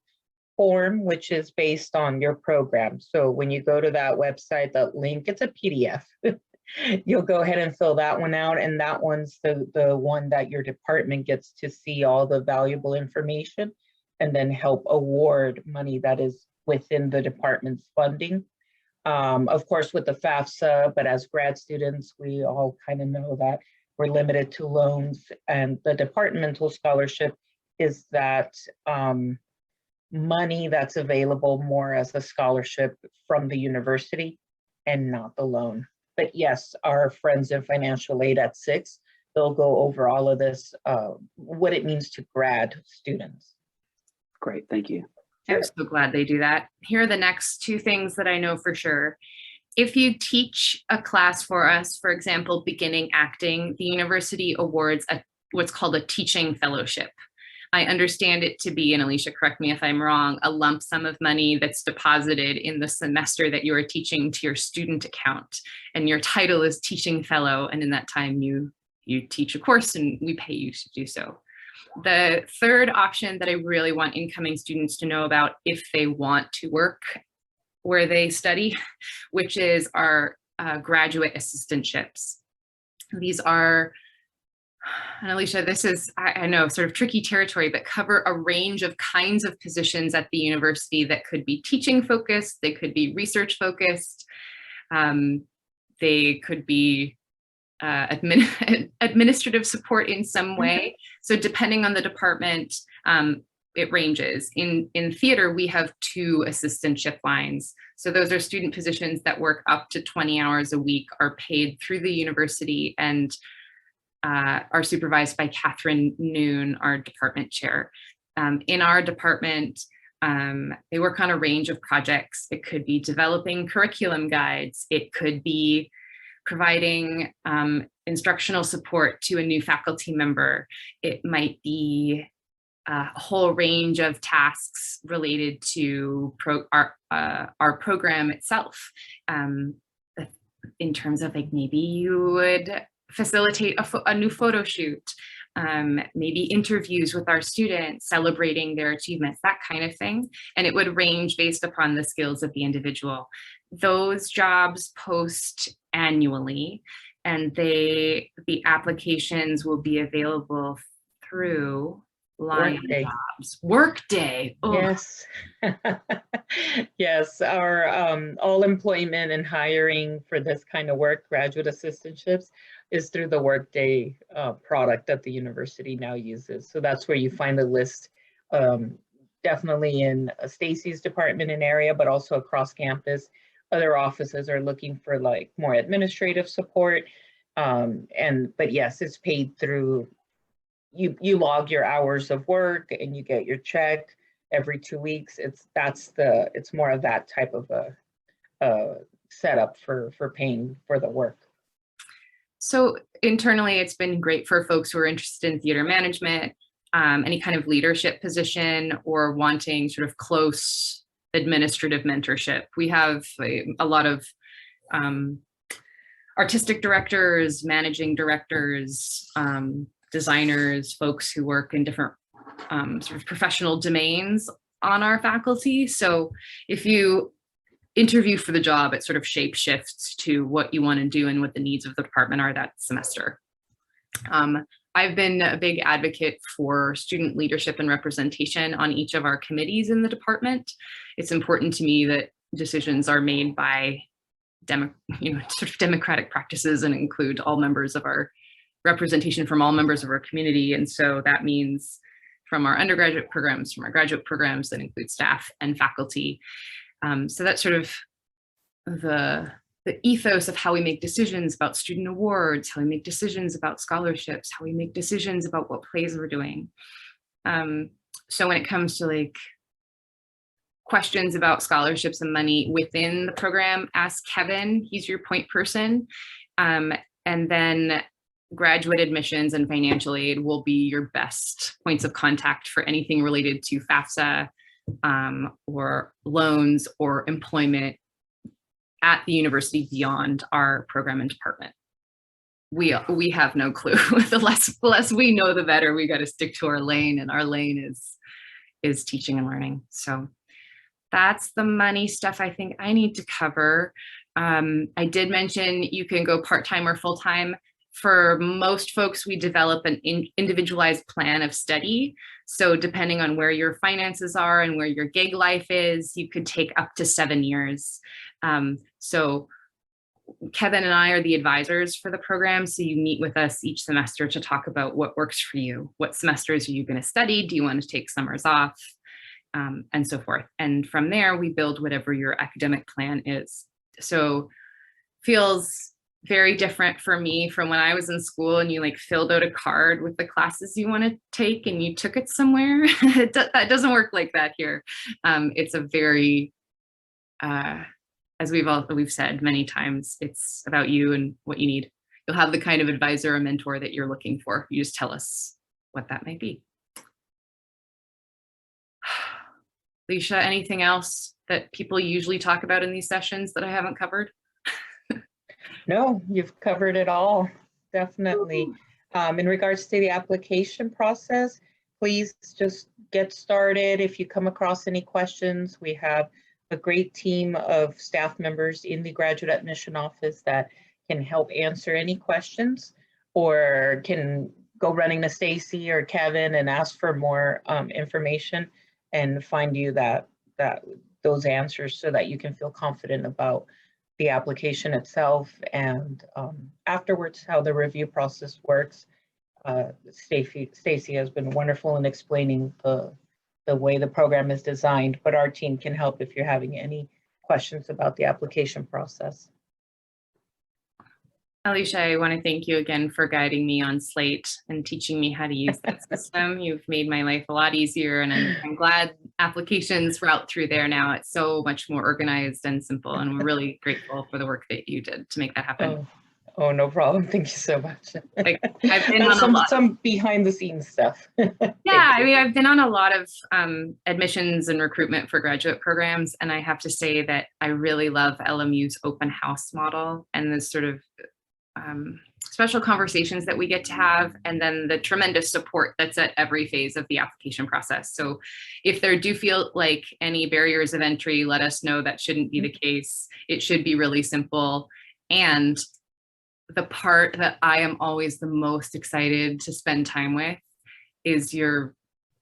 form, which is based on your program. So when you go to that website, that link, it's a PDF. You'll go ahead and fill that one out, and that one's the one that your department gets to see all the valuable information and then help award money that is within the department's funding. Of course, with the FAFSA, but as grad students, we all kind of know that we're limited to loans, and the departmental scholarship is that money that's available more as a scholarship from the university and not the loan. But yes, our friends in financial aid at 6, they'll go over all of this, what it means to grad students. Great, thank you. I'm so glad they do that. Here are the next 2 things that I know for sure. If you teach a class for us, for example, beginning acting, the university awards what's called a teaching fellowship. I understand it to be, and Alicia, correct me if I'm wrong, a lump sum of money that's deposited in the semester that you are teaching to your student account. And your title is teaching fellow, and in that time you teach a course and we pay you to do so. The third option that I really want incoming students to know about if they want to work where they study, which is our graduate assistantships. These are, and Alicia, this is, I know, sort of tricky territory, but cover a range of kinds of positions at the university that could be teaching focused, they could be research focused, they could be administrative support in some way. So depending on the department, it ranges. In theater, we have 2 assistantship lines. So those are student positions that work up to 20 hours a week, are paid through the university, and are supervised by Catherine Noon, our department chair. In our department, they work on a range of projects. It could be developing curriculum guides. It could be providing instructional support to a new faculty member. It might be a whole range of tasks related to our program itself. In terms of, like, maybe you would facilitate a new photo shoot, maybe interviews with our students, celebrating their achievements, that kind of thing. And it would range based upon the skills of the individual. Those jobs post annually, and the applications will be available through Lion Workday. Jobs. Workday. Oh. Yes. Yes, our all employment and hiring for this kind of work, graduate assistantships, is through the Workday product that the university now uses. So that's where you find the list, definitely in Stacy's department and area, but also across campus. Other offices are looking for like more administrative support. But yes, it's paid through, you log your hours of work and you get your check every 2 weeks. It's more of that type of a setup for paying for the work. So internally, it's been great for folks who are interested in theater management, any kind of leadership position, or wanting sort of close administrative mentorship. We have a lot of artistic directors, managing directors, designers, folks who work in different sort of professional domains on our faculty. So if you interview for the job, it sort of shape shifts to what you want to do and what the needs of the department are that semester. I've been a big advocate for student leadership and representation on each of our committees in the department. It's important to me that decisions are made by sort of democratic practices and include all members of our representation from all members of our community. And so that means from our undergraduate programs, from our graduate programs that include staff and faculty. So that's sort of the ethos of how we make decisions about student awards, how we make decisions about scholarships, how we make decisions about what plays we're doing. So when it comes to like questions about scholarships and money within the program, ask Kevin, he's your point person. And then graduate admissions and financial aid will be your best points of contact for anything related to FAFSA or loans or employment at the university beyond our program and department. We have no clue. The less we know, the better. We got to stick to our lane, and our lane is teaching and learning. So that's the money stuff I think I need to cover. I did mention you can go part-time or full-time. For most folks, we develop an individualized plan of study. So depending on where your finances are and where your gig life is, you could take up to 7 years. So Kevin and I are the advisors for the program. So you meet with us each semester to talk about what works for you. What semesters are you going to study? Do you want to take summers off? And so forth. And from there, we build whatever your academic plan is. So feels very different for me from when I was in school and you like filled out a card with the classes you want to take and you took it somewhere. That doesn't work like that here. It's a very, as we've said many times, it's about you and what you need. You'll have the kind of advisor or mentor that you're looking for. You just tell us what that might be. Alicia, anything else that people usually talk about in these sessions that I haven't covered? No, you've covered it all, definitely. In regards to the application process, please just get started. If you come across any questions, we have a great team of staff members in the graduate admission office that can help answer any questions, or can go running to Stacy or Kevin and ask for more information and find you those answers so that you can feel confident about the application itself, and afterwards how the review process works. Stacy has been wonderful in explaining the way the program is designed, but our team can help if you're having any questions about the application process. Alicia, I want to thank you again for guiding me on Slate and teaching me how to use that system. You've made my life a lot easier, and I'm glad applications route through there now. It's so much more organized and simple, and we're really grateful for the work that you did to make that happen. Oh, no problem. Thank you so much. Like, I've been on some behind the scenes stuff. Yeah, I mean, I've been on a lot of admissions and recruitment for graduate programs, and I have to say that I really love LMU's open house model and the sort of special conversations that we get to have, and then the tremendous support that's at every phase of the application process. So if there do feel like any barriers of entry, let us know. That shouldn't be the case. It should be really simple. And the part that I am always the most excited to spend time with is your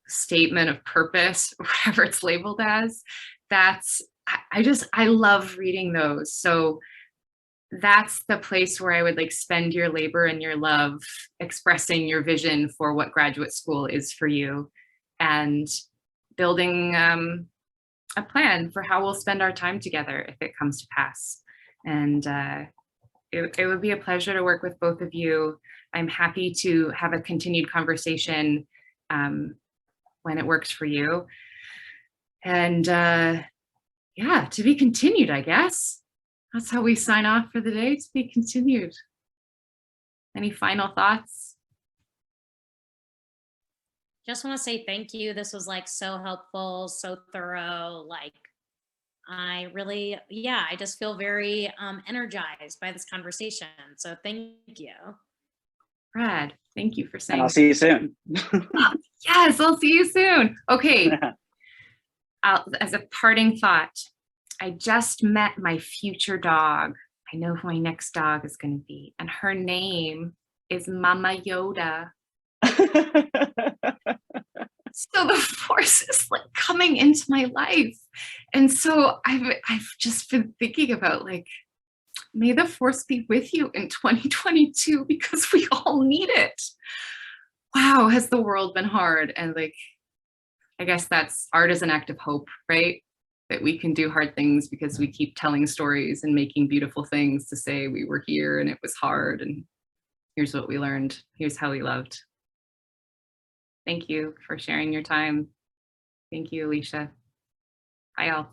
statement of purpose, whatever it's labeled as. I love reading those. So that's the place where I would like spend your labor and your love expressing your vision for what graduate school is for you, and building a plan for how we'll spend our time together if it comes to pass. And it would be a pleasure to work with both of you. I'm happy to have a continued conversation when it works for you. And yeah, to be continued, I guess. That's how we sign off for the day, to be continued. Any final thoughts? Just want to say thank you. This was like so helpful, so thorough. Like I really, yeah, I just feel very energized by this conversation. So thank you. Brad, thank you for saying. And I'll see you soon. Yes, I'll see you soon. Okay. As a parting thought, I just met my future dog. I know who my next dog is going to be, and her name is Mama Yoda. So the force is like coming into my life. And so I've just been thinking about like, may the force be with you in 2022, because we all need it. Wow, has the world been hard? And like, I guess that's art is an act of hope, right? That we can do hard things because we keep telling stories and making beautiful things to say we were here and it was hard and here's what we learned. Here's how we loved. Thank you for sharing your time. Thank you, Alicia. Bye, all.